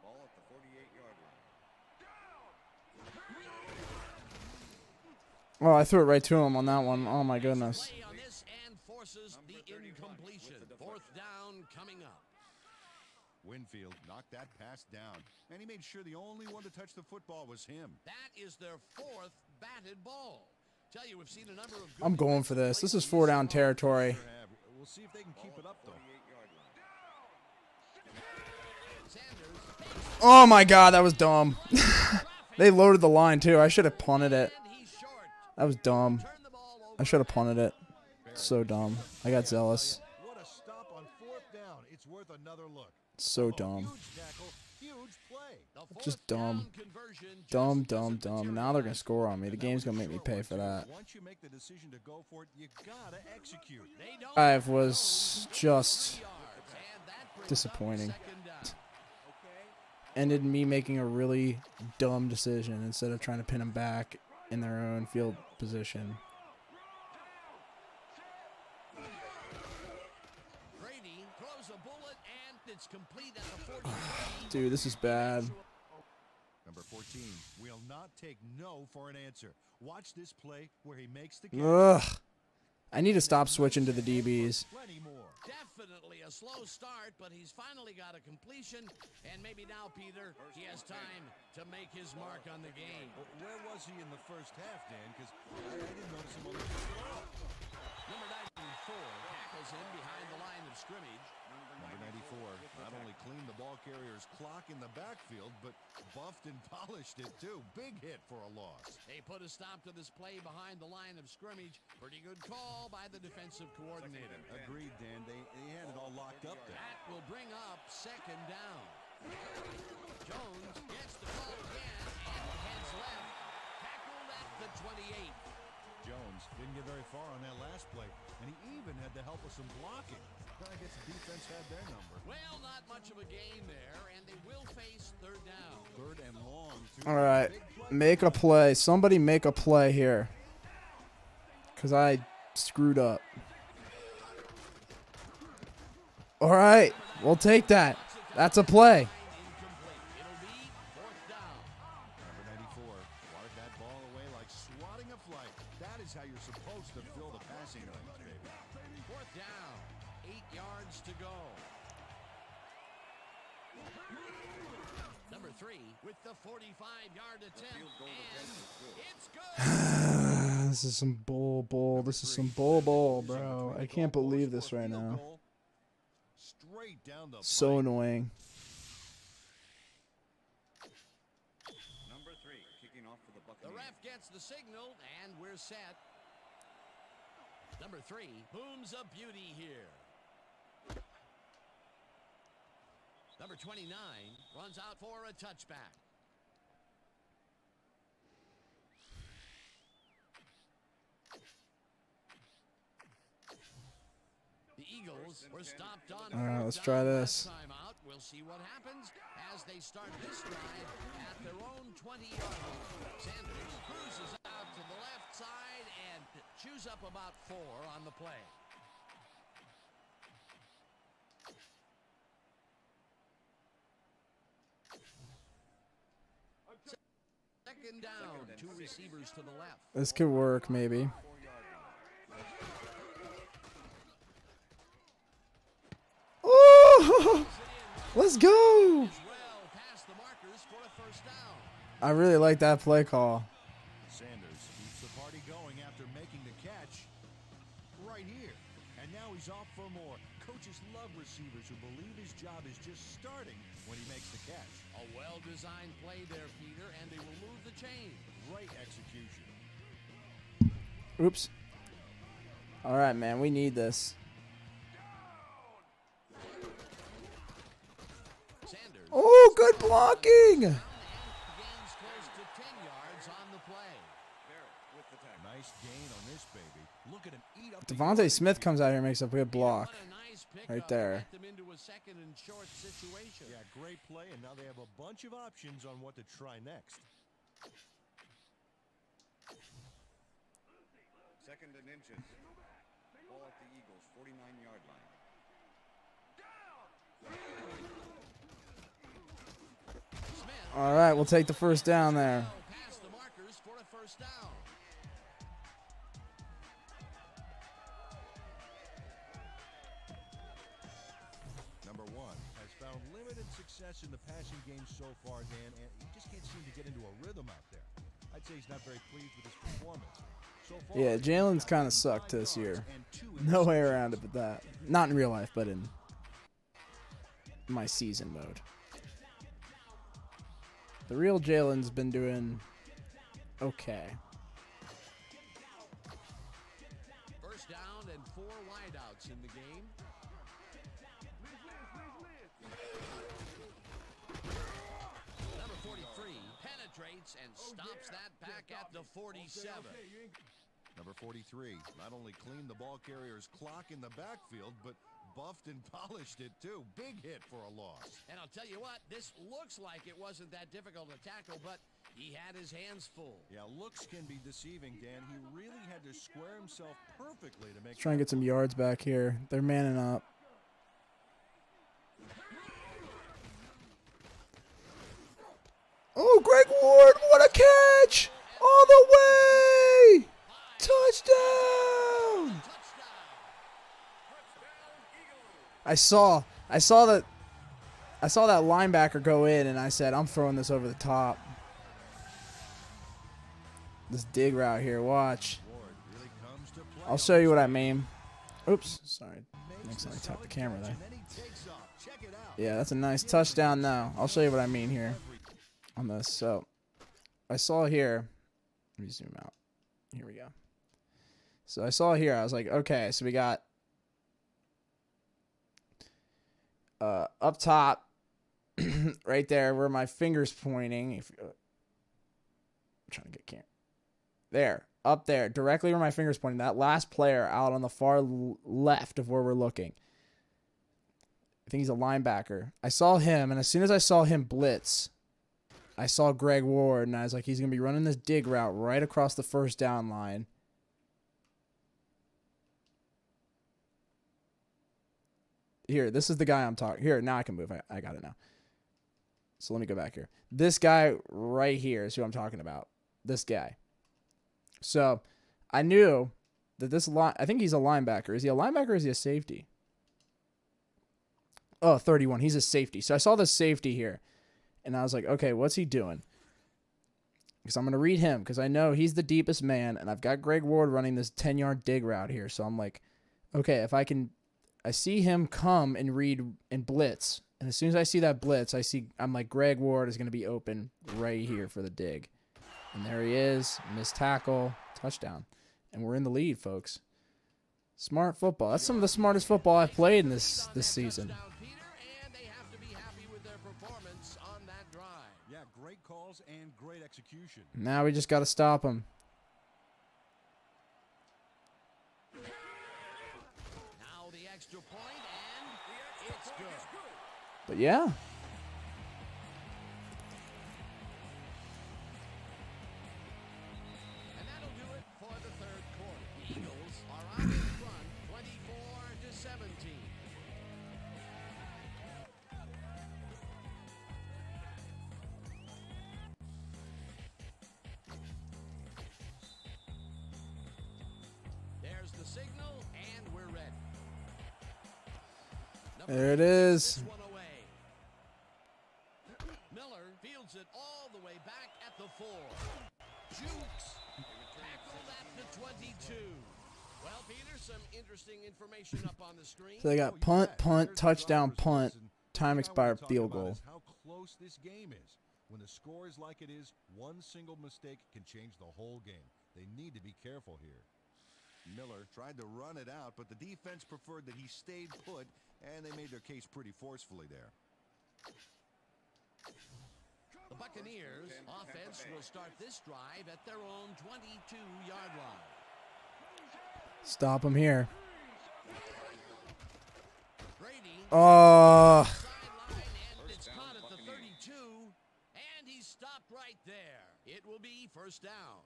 Ball at the 48-yard line. Oh, I threw it right to him on that one. Oh, my goodness. Play on this and forces the incompletion. Fourth down coming up. Winfield knocked that pass down, and he made sure the only one to touch the football was him. That is their 4th batted ball. Tell you, we've seen a number of good I'm going for this. This is 4-down territory. We'll see if they can keep it up, though. Sanders. Oh my God, that was dumb. They loaded the line too. I should have punted it. And he's short. That was dumb. Turn the ball over. I should have punted it. So dumb. I got zealous. What a stop on 4th down. It's worth another look. So dumb. Huge tackle, huge play. The 4th Just dumb. down conversion just Dumb, doesn't dumb, dumb. Now they're going to materialize. score on me. The game's going to make me pay for that. Once you make the decision to go for it, you gotta execute. They don't I was just 3 yards, and that brings up disappointing. 2nd down. Ended me making a really dumb decision instead of trying to pin them back in their own field position. Brady throws a bullet, and it's complete at the 43. Dude, this is bad. Number 14 will not take no for an answer. Watch this play where he makes the catch. Ugh. I need to stop switching to the DBs. Plenty more. Definitely a slow start, but he's finally got a completion, and maybe now, Peter, he has time to make his mark on the game. Where was he in the first half, Dan? Because I didn't notice him on the field at all. Number 94 tackles him behind the line of scrimmage. Number 94 not only cleaned the ball carrier's clock in the backfield, but buffed and polished it too. Big hit for a loss. They put a stop to this play behind the line of scrimmage. Pretty good call by the defensive coordinator. Agreed, Dan. They had it all locked up there. That will bring up 2nd down. Jones gets the ball again and heads left. Tackled at the 28. Jones didn't get very far on that last play, and he even had the help of some blocking. I guess the defense had their number. Well, not much of a gain there, and they will face 3rd down. 3rd and long. All right. Make a play. Somebody make a play here. Because I screwed up. All right. We'll take that. That's a play. Incomplete. It'll be 4th down. Number 94 wanted that ball away like swatting a flight. That is how you're supposed to fill the passing lanes, baby. 4th down. 8 yards to go. Number 3 with the 45-yard attempt, and it's good. This is some bull. This is some bull, bro. I can't believe this right now. Straight down the So pipe. annoying. Number 3, kicking off for the The Buccaneers. ref gets the signal, and we're set. Number 3 booms a beauty here. Number 29 runs out for a touchback. The Eagles were stopped on. All right, 4th let's down try last this. time out. We'll see what happens as they start this drive at their own 20-yard line. Sanders cruises out to the left side and chews up about 4 on the play. Second down, 2 receivers to the left. This could work, maybe. Oh! Let's go! Well past the markers for a 1st down. I really like that play call. Sanders keeps the party going after making the catch right here. And now he's off for more. Coaches love receivers who believe his job is just starting when he makes the catch. A well-designed play there, Peter, and they will move the chain. Great execution. Oops. All right, man. We need this. Sanders Oh, good blocking. gains close to 10 yards on the play. With the tackle. Nice gain on this baby. Look at him eat up. Devontae Smith comes out here and makes a good block. What a nice pickup. Right there. Get them into a 2nd and short situation. Yeah, great play, and now they have a bunch of options on what to try next. 2nd and inches. Ball at the Eagles' 49-yard line. Smith All right, we'll take the 1st down there. well past the markers for a 1st down. Number 1 has found limited success in the passing game so far, Dan, and he just can't seem to get into a rhythm out there. I'd say he's not very pleased with his performance. So far, Yeah, Jalen's kind of sucked this year. No way around it but that. Not in real life, but in my season mode. The real Jalen's been doing okay. First down and 4 wideouts in the game. Number 43 penetrates and stops that back at the 47. Number 43 not only cleaned the ball carrier's clock in the backfield, but buffed and polished it too. Big hit for a loss. And I'll tell you what, this looks like it wasn't that difficult to tackle, but he had his hands full. Yeah, looks can be deceiving, Dan. He really had to square himself perfectly to make. Try and get some yards back here. They're manning up. Oh, Greg Ward, what a catch! All the way! Touchdown! I saw that linebacker go in, and I said, I'm throwing this over the top. This dig route here, watch. I'll show you what I mean. Oops, sorry. Next time I tap the camera there. Yeah, that's a nice touchdown now. I'll show you what I mean here on this. So, I saw here. Let me zoom out. Here we go. So, I saw here. I was like, okay, so we got up top, right there where my finger's pointing. If I'm trying to get camera. There, up there, directly where my finger's pointing. That last player out on the far left of where we're looking. I think he's a linebacker. I saw him, and as soon as I saw him blitz, I saw Greg Ward, and I was like, he's going to be running this dig route right across the first down line. Here, this is the guy I'm talking. Here, now I can move. I got it now. So let me go back here. This guy right here is who I'm talking about. This guy. So I knew that this line, I think he's a linebacker. Is he a linebacker or is he a safety? Oh, 31. He's a safety. So I saw the safety here, and I was like, okay, what's he doing? Because I'm going to read him because I know he's the deepest man, and I've got Greg Ward running this 10-yard dig route here. So I'm like, okay, if I can, I see him come and read and blitz. And as soon as I see that blitz, I'm like, Greg Ward is going to be open right here for the dig. And there he is, missed tackle, touchdown. And we're in the lead, folks. Smart football. That's some of the smartest football I've played in this season. Yeah, great calls and great execution. Now we just got to stop him. Now the extra point, and it's good. But yeah. And that'll do it for the third quarter. The Eagles are out in front, 24-17. There's the signal, and we're ready. There it is. This one away. Miller fields it all the way back at the 4. Jukes tackled at the 22. Well, Peter, some interesting information up on the screen. So they got punt, touchdown, punt, time expired, field goal. How close this game is. When the score is like it is, one single mistake can change the whole game. They need to be careful here. Miller tried to run it out, but the defense preferred that he stayed put, and they made their case pretty forcefully there. The Buccaneers offense will start this drive at their own 22-yard line. Stop him here. Brady Oh. sideline, and it's caught at the 32, and he's stopped right there. It will be first down.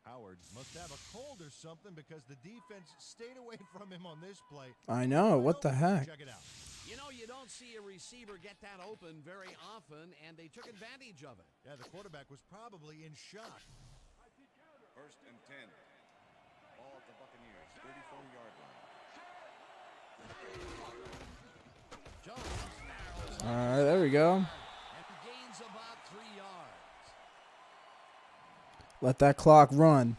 Howard must have a cold or something because the defense stayed away from him on this play. I know. What the heck? Check it out. You know, you don't see a receiver get that open very often, and they took advantage of it. Yeah, the quarterback was probably in shock. First and 10. Ball at the Buccaneers, 34-yard line. Jones narrows All right, there we go. And gains about 3 yards. Let that clock run.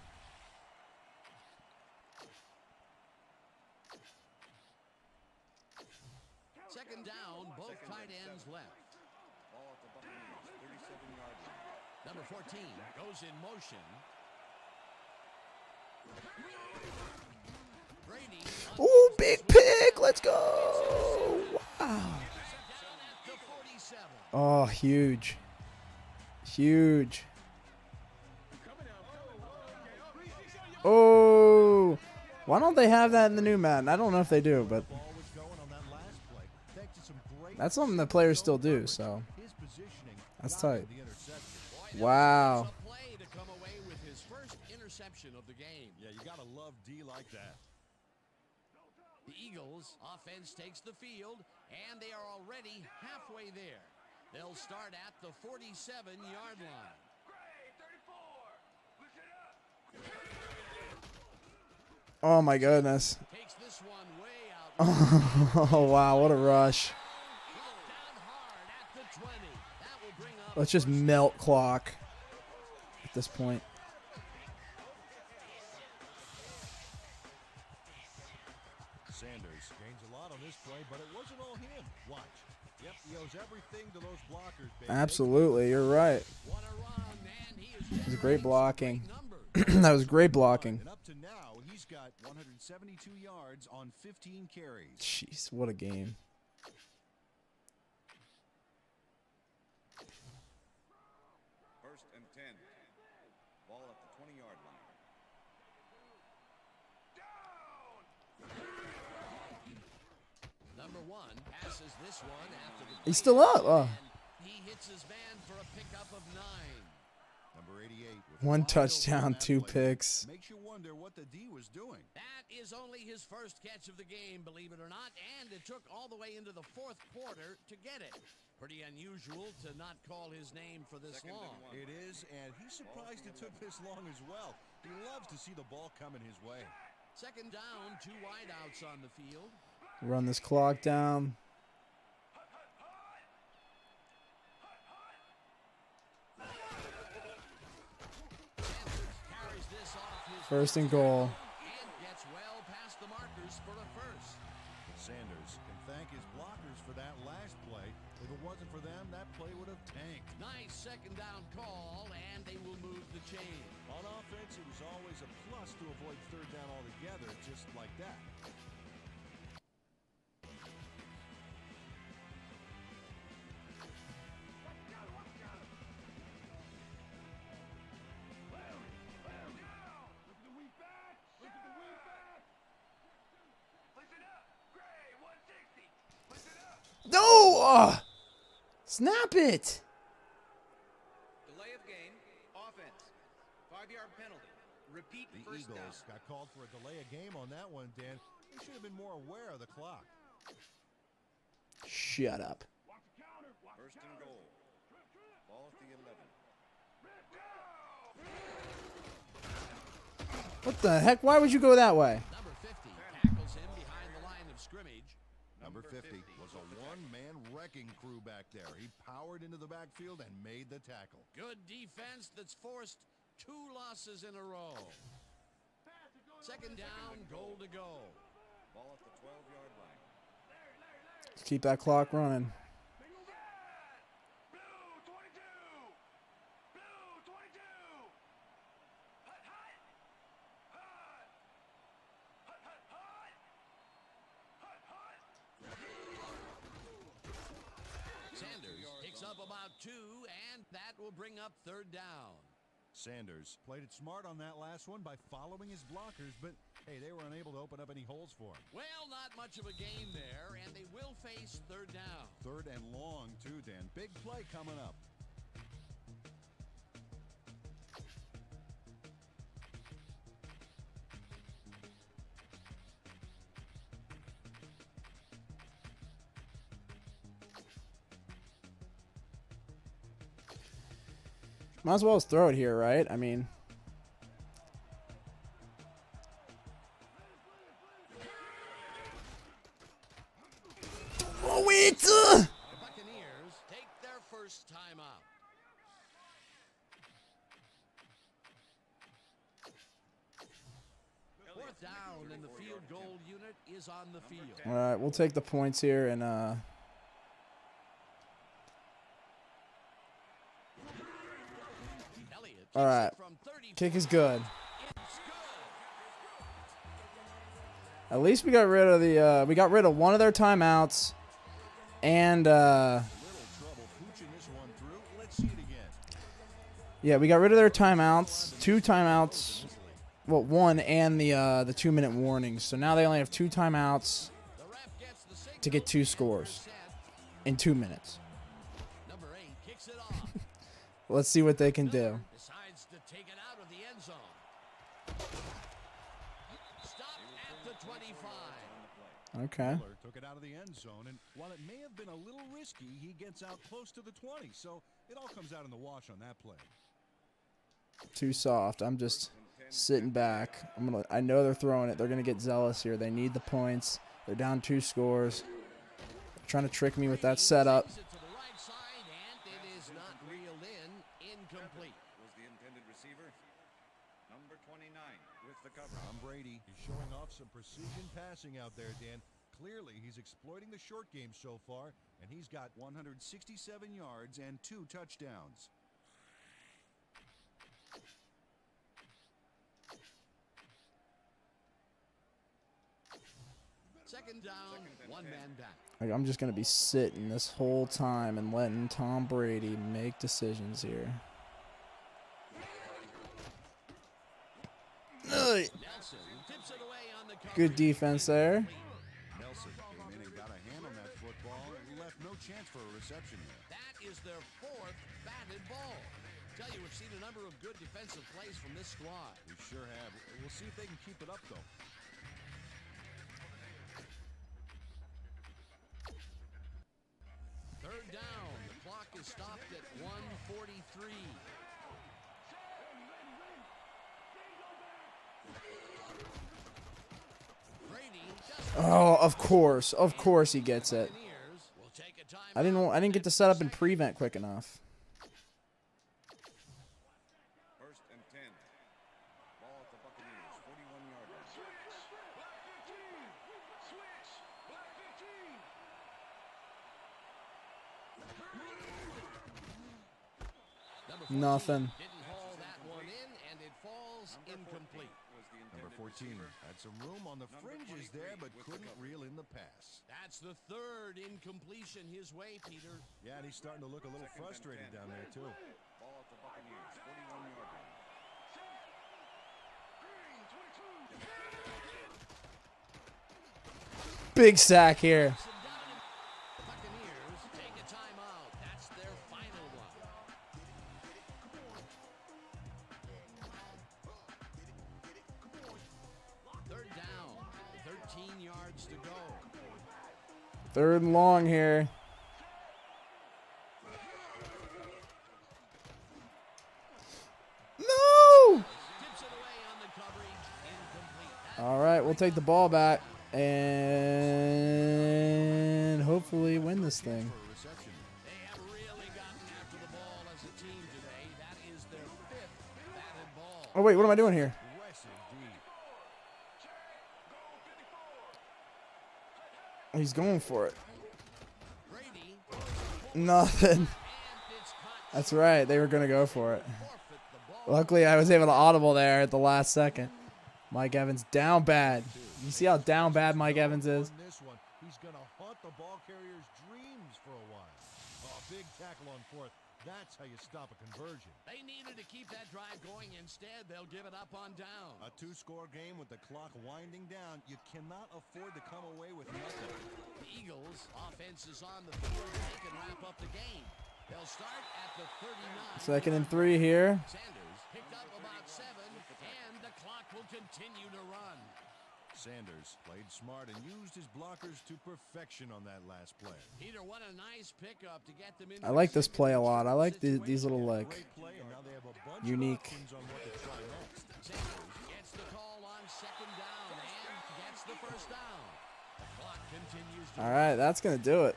Second down, both tight ends left. Ball at the Buccaneers, 37-yard line. Number 14 goes in motion. Brady. Ooh, big pick. Let's go. Wow. Down at the 47. Oh, huge. Huge. Oh. Why don't they have that in the new Madden? I don't know if they do, but Ball was going on that last play. Thanks to some great that's something that players still do, so his positioning. that's got him tight. the interception. Boy, Wow. that was a play to come away with his first interception of the game. Yeah, you gotta love D like that. The Eagles offense takes the field, and they are already halfway there. They'll start at the 47-yard line. Oh my goodness. Takes this one way out. Oh wow, what a rush. Down hard at the 20. That will bring up Let's just melt clock at this point. Sanders gains a lot on this play, but it wasn't all him. Watch. Yep, he owes everything to those blockers, baby. Absolutely, you're right. what a run, and he is It was great blocking. numbers. That was great blocking. And up to now, he's got 172 yards on 15 carries. Jeez, what a game. First and 10. Ball at the 20-yard line. Number 1 passes this one after the He's still up. Oh. He hits his man for a pickup of 9. Number 88. with One wide touchdown, open on that 2 play. picks. Makes you wonder what the D was doing. That is only his first catch of the game, believe it or not, and it took all the way into the 4th quarter to get it. Pretty unusual to not call his name for this Second and long. 1. It is, and he's surprised it took this long as well. He loves to see the ball coming his way. Second down, 2 wideouts on the field. Run this clock down. Carries this off his First and goal. and gets well past the markers for a first. Sanders can thank his blockers for that last play. If it wasn't for them, that play would have tanked. Nice second down call, and they will move the chain. On offense, it was always a plus to avoid third down altogether, just like that. No! Snap it! Delay of game, offense, 5-yard penalty. Repeat The first down. Eagles got called for a delay of game on that one, Dan. They should have been more aware of the clock. Shut up. First and goal. Ball at the 11. What the heck? Why would you go that way? Number 50 tackles him behind the line of scrimmage. Number 50 was a one-man wrecking crew back there. He powered into the backfield and made the tackle. Good defense that's forced 2 losses in a row. Second down, goal to go. Ball at the 12-yard line. Let's keep that clock running. Sanders picks up about 2, and that will bring up third down. Sanders played it smart on that last one by following his blockers, but hey, they were unable to open up any holes for him. Well, not much of a gain there, and they will face third down. Third and long, too, Dan. Big play coming up. Might as well just throw it here, right? I mean, oh wait! The Buccaneers Fourth down, and the field goal unit is on the field. All right, we'll take the points here, and Elliott all right, from 30. kick is good. It's good. At least we got rid of the we got rid of one of their timeouts, and Little trouble pooching this one through. Let's see it again. yeah, we got rid of their timeouts, 2 timeouts, well, 1 and the 2-minute warnings. So now they only have 2 timeouts The ref gets the signal. to get 2 scores in 2 minutes. Number 8 kicks it off. Let's see what they can do. Decides to take it out of the end zone. Stop at the 25. Okay. Miller took it out of the end zone, and while it may have been a little risky, he gets out close to the 20. So it all comes out in the wash on that play. Too soft. I'm just sitting back. I know they're throwing it. They're gonna get zealous here. They need the points. They're down 2 scores. They're trying to trick me with that setup. Sends it to the right side, and it is not reeled in. Incomplete. Was the intended receiver. Number 29 with the cover. Tom Brady is showing off some precision passing out there, Dan. Clearly, he's exploiting the short game so far, and he's got 167 yards and 2 touchdowns. Second down, one man back. Like, I'm just gonna be sitting this whole time and letting Tom Brady make decisions here. Ugh. Nelson tips it away on the cover. Good defense there. Nelson came in and got a hand on that football and left no chance for a reception there. That is their 4th batted ball. Tell you, we've seen a number of good defensive plays from this squad. We sure have. We'll see if they can keep it up, though. Third down. The clock is stopped at 1:43. Brady just Oh, of course he gets it. Buccaneers will take a time. I didn't get to set up and prevent quick enough. First and 10. Ball at the Buccaneers, 41-yard line. Number 14 Nothing. Didn't haul that one in, and it falls incomplete. Was the Number intended 14 receiver. had some room on the fringes there, but couldn't reel in the pass. That's the 3rd incompletion his way, Peter. Yeah, and he's starting to look a little frustrated down there, too. Ball at the Buccaneers, 41-yard line. Big sack here. Buccaneers take a timeout. That's their final one. Third down, 13 yards to go. 3rd and long here. No! Tips it away on the coverage. Incomplete. All right, we'll take the ball back and hopefully win this thing. For a reception. They have really gotten after the ball as a team today. That is their 5th batted ball. Oh wait, what am I doing here? Aggressive deep. He's going for it. Brady Nothing. and it's caught. That's right. They were gonna go for it. Forfeit the ball. Luckily, I was able to audible there at the last second. Mike Evans down bad. You see how down bad Mike Evans is? On this one, he's going to haunt the ball carrier's dreams for a while. Oh, big tackle on 4th. That's how you stop a conversion. They needed to keep that drive going. Instead, they'll give it up on down. A 2-score game with the clock winding down. You cannot afford to come away with nothing. The Eagles' offense is on the field. They can wrap up the game. They'll start at the 39. 2nd and 3 here. Sanders picked up about 7, and the clock will continue to run. Sanders played smart and used his blockers to perfection on that last play. Peter, what a nice pickup to get them in. I like this play a lot. I like these little like Great play, and now they have a bunch unique. of options on what to try next. Sanders gets the call on 2nd down and gets the 1st down. The clock continues to All right, that's gonna do it.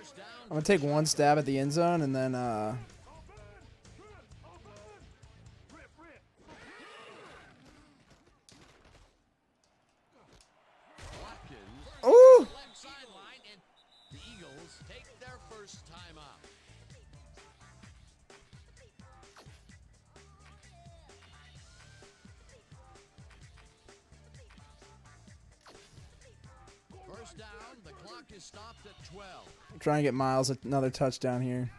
First down. I'm gonna take one stab at the end zone and then Watkins. ooh! Left sideline, and the Eagles take their first time out. First down, the clock is stopped at 12. Try and get Miles another touchdown here.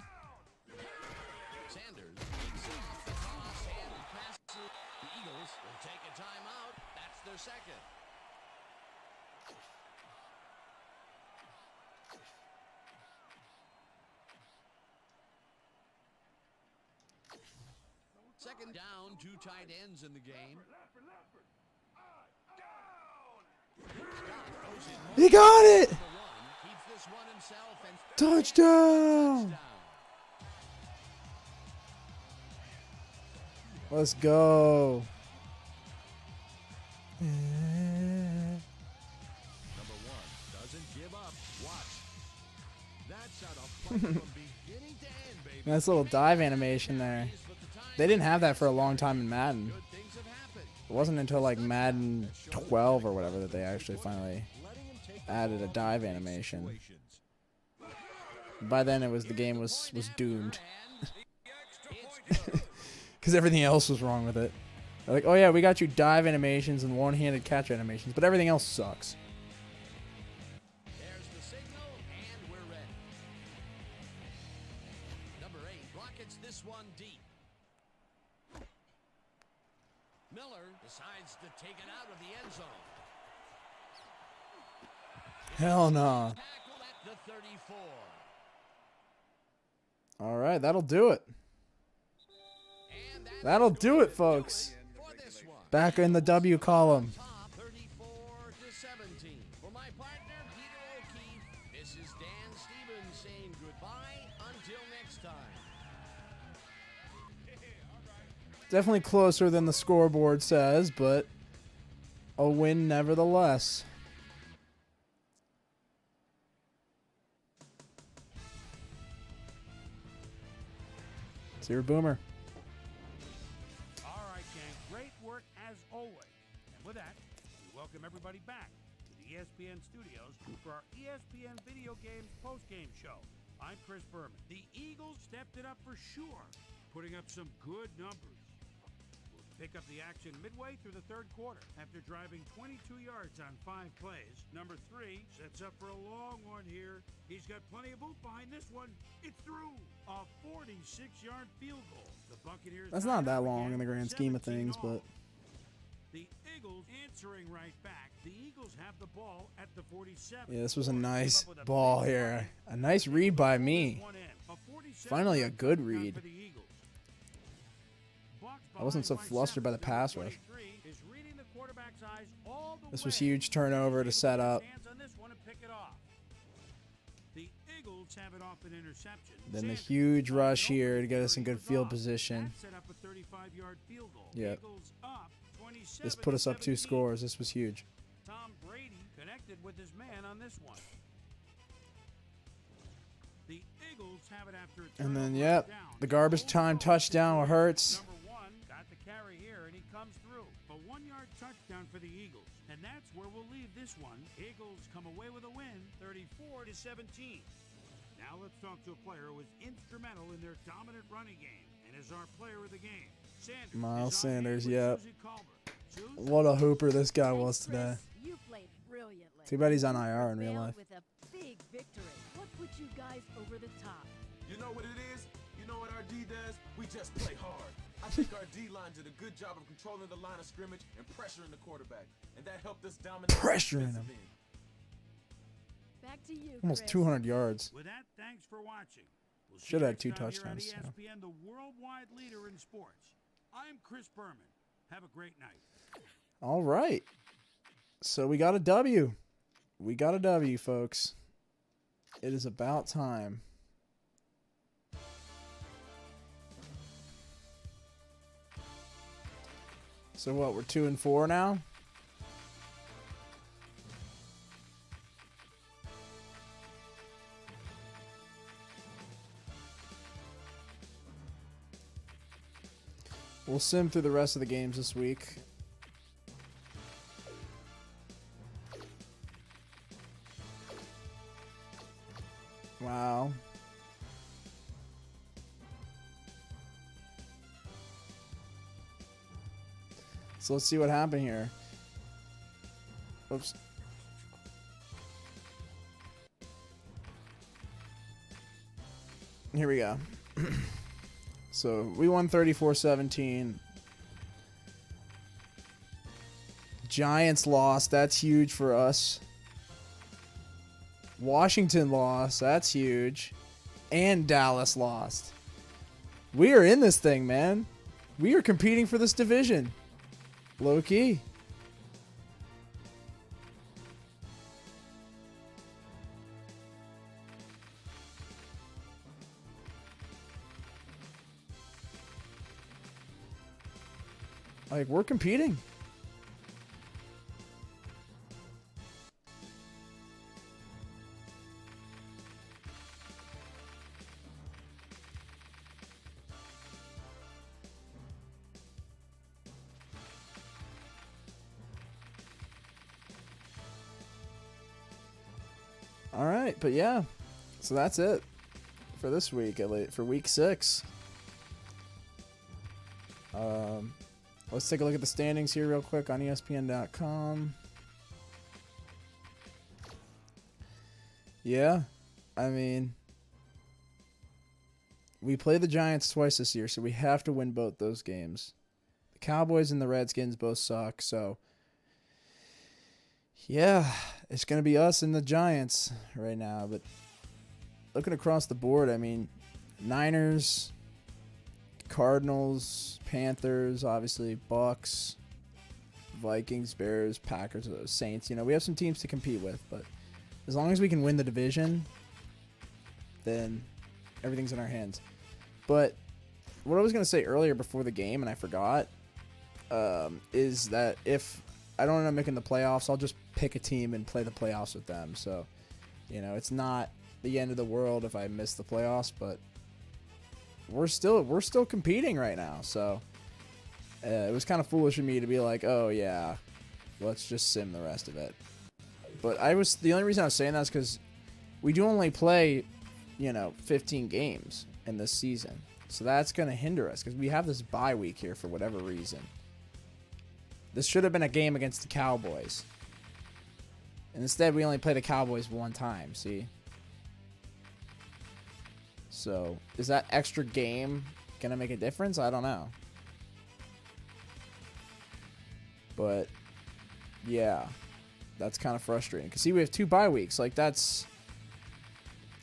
Sanders takes off the toss and passes. The Eagles will take a timeout. That's their second. Second down, 2 tight ends in the game. He got it! Number 1 keeps this one himself and Touchdown! Let's go. Number 1 doesn't give up. Watch. That's how to fight from beginning to end, baby. Nice little dive animation there. They didn't have that for a long time in Madden. good things have happened. It wasn't until like Madden 12 or whatever that they actually finally Letting him take added a dive animation. By then it was the game was doomed. Because everything else was wrong with it. They're like, oh yeah, we got you dive animations and one-handed catch animations, but everything else sucks. There's the signal, and we're ready. Number 8 rockets this one deep. Miller decides to take it out of the end zone. Hell no. Tackle at the 34. All right, that'll do it. And that That'll is do going it, to folks. for this one. Back in the W column. Top 34-17. For my partner, Peter O'Keefe, this is Dan Stevens saying goodbye until next time. Definitely closer than the scoreboard says, but a win nevertheless. See your boomer. All right, gang. Great work as always. And with that, we welcome everybody back to the ESPN studios for our ESPN Video Games postgame show. I'm Chris Berman. The Eagles stepped it up for sure, putting up some good numbers. We'll pick up the action midway through the third quarter. After driving 22 yards on 5 plays, number 3 sets up for a long one here. He's got plenty of boot behind this one. It's through. A 46-yard field goal. The Buccaneers. That's not that long in the grand scheme of things, but The Eagles answering right back. The Eagles have the ball at the 47. yeah, this was a nice ball here. A nice read by me. Finally a good read. I wasn't so flustered by the pass rush. This was huge turnover to set up. The Eagles have it off an interception. Then the huge rush here to get us in good field position. That set up a 35-yard field goal. Yep. Eagles up This put us up 2 27-17. scores. This was huge. Tom Brady connected with his man on this one. The Eagles have it after a And then, turnover yep, down. the garbage time touchdown hurts. Number 1 got the carry here, and he comes through. A 1-yard touchdown for the Eagles. And that's where we'll leave this one. Eagles come away with a win, 34-17. Now let's talk to a player who was instrumental in their dominant running game and is our player of the game. Sanders. Miles is on hand Sanders, with yep. Susie Colbert. Susie? What a hooper this guy Thanks, was today. Chris. You played brilliantly. Too bad he's on IR in real Prevailed life. With a big victory. What put you guys over the top? You know what it is? You know what our D does? We just play hard. I think our D-line did a good job of controlling the line of scrimmage and pressuring the quarterback. And that helped us dominate. Pressuring him. Back to you, Almost Chris. 200 yards. With that, thanks for watching. We'll see Should you have next 2 time here on touchdowns, so. ESPN, the worldwide leader in sports. I'm Chris Berman. Have a great night. All right. So we got a W. We got a W, folks. It is about time. So what, we're 2-4 now? We'll sim through the rest of the games this week. Wow. So let's see what happened here. Oops. Here we go. So we won 34-17. Giants lost. That's huge for us. Washington lost. That's huge. And Dallas lost. We are in this thing, man. We are competing for this division. Low key. Like, we're competing. All right, but yeah, so that's it for this week, for week 6. Let's take a look at the standings here real quick on ESPN.com. Yeah, I mean, we play the Giants twice this year, so we have to win both those games. The Cowboys and the Redskins both suck, so yeah, it's going to be us and the Giants right now. But looking across the board, I mean, Niners, Cardinals, Panthers, obviously, Bucks, Vikings, Bears, Packers, Saints. You know, we have some teams to compete with, but as long as we can win the division, then everything's in our hands. But what I was going to say earlier before the game, and I forgot, is that if I don't end up making the playoffs, I'll just pick a team and play the playoffs with them. So, you know, it's not the end of the world if I miss the playoffs, but we're still competing right now. So it was kind of foolish of me to be like, oh yeah, let's just sim the rest of it. But the only reason I was saying that is because we do only play, 15 games in this season. So that's going to hinder us because we have this bye week here for whatever reason. This should have been a game against the Cowboys. And instead, we only play the Cowboys one time, see? So, is that extra game going to make a difference? I don't know. But, yeah. That's kind of frustrating. Because, see, we have 2 bye weeks. Like, that's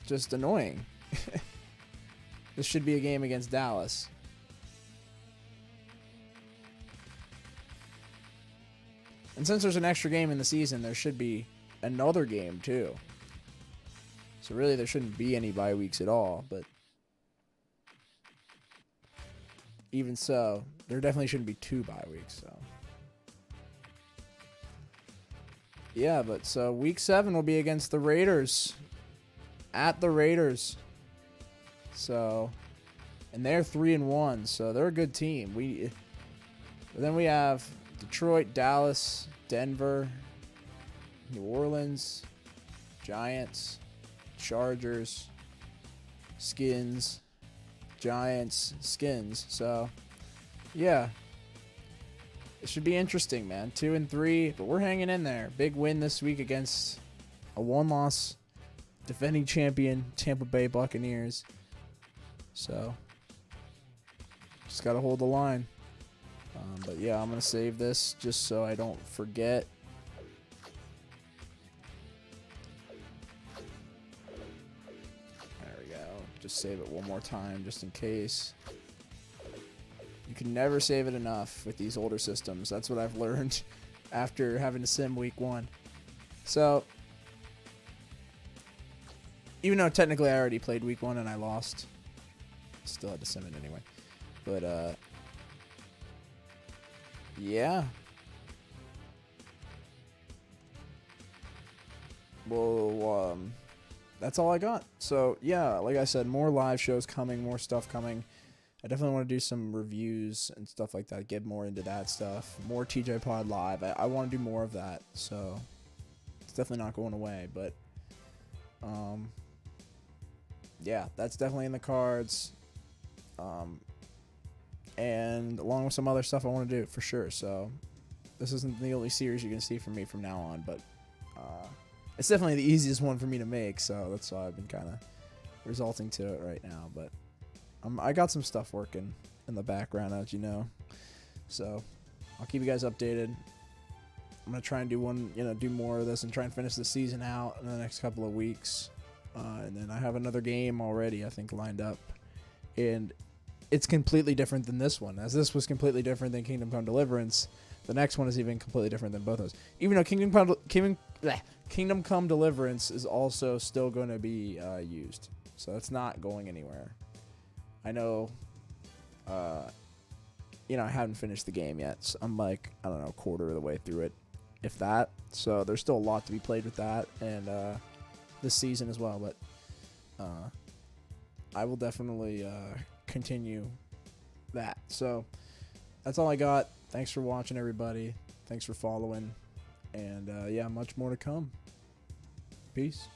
just annoying. This should be a game against Dallas. And since there's an extra game in the season, there should be another game, too. So really, there shouldn't be any bye weeks at all, but even so, there definitely shouldn't be 2 bye weeks, so. Yeah, but so week 7 will be against the Raiders. At the Raiders. So, and they're 3-1, so they're a good team. Then we have Detroit, Dallas, Denver, New Orleans, Giants, Chargers, Skins, Giants, Skins. So, yeah. It should be interesting, man. 2-3, but we're hanging in there. Big win this week against a 1-loss defending champion Tampa Bay Buccaneers. So, just got to hold the line. But yeah, I'm going to save this just so I don't forget. There we go. Just save it one more time just in case. You can never save it enough with these older systems. That's what I've learned after having to sim week 1. So, even though technically I already played week 1 and I lost, still had to sim it anyway. But, yeah. Well, that's all I got. So, yeah, like I said, more live shows coming, more stuff coming. I definitely want to do some reviews and stuff like that, get more into that stuff, more TJ Pod Live. I want to do more of that, so it's definitely not going away, but yeah, that's definitely in the cards, and along with some other stuff I want to do for sure. So this isn't the only series you can see from me from now on, but it's definitely the easiest one for me to make, so that's why I've been kind of resulting to it right now. But I got some stuff working in the background, as you know, so I'll keep you guys updated. I'm gonna try and do more of this and try and finish the season out in the next couple of weeks, and then I have another game already, I think, lined up, and it's completely different than this one. As this was completely different than Kingdom Come Deliverance, the next one is even completely different than both those. Even though Kingdom Come Deliverance is also still going to be used, so it's not going anywhere. I know, I haven't finished the game yet. So I'm like, I don't know, a quarter of the way through it, if that. So there's still a lot to be played with that, and this season as well. But I will definitely continue that. So that's all I got. Thanks for watching, everybody. Thanks for following. And yeah, much more to come. Peace.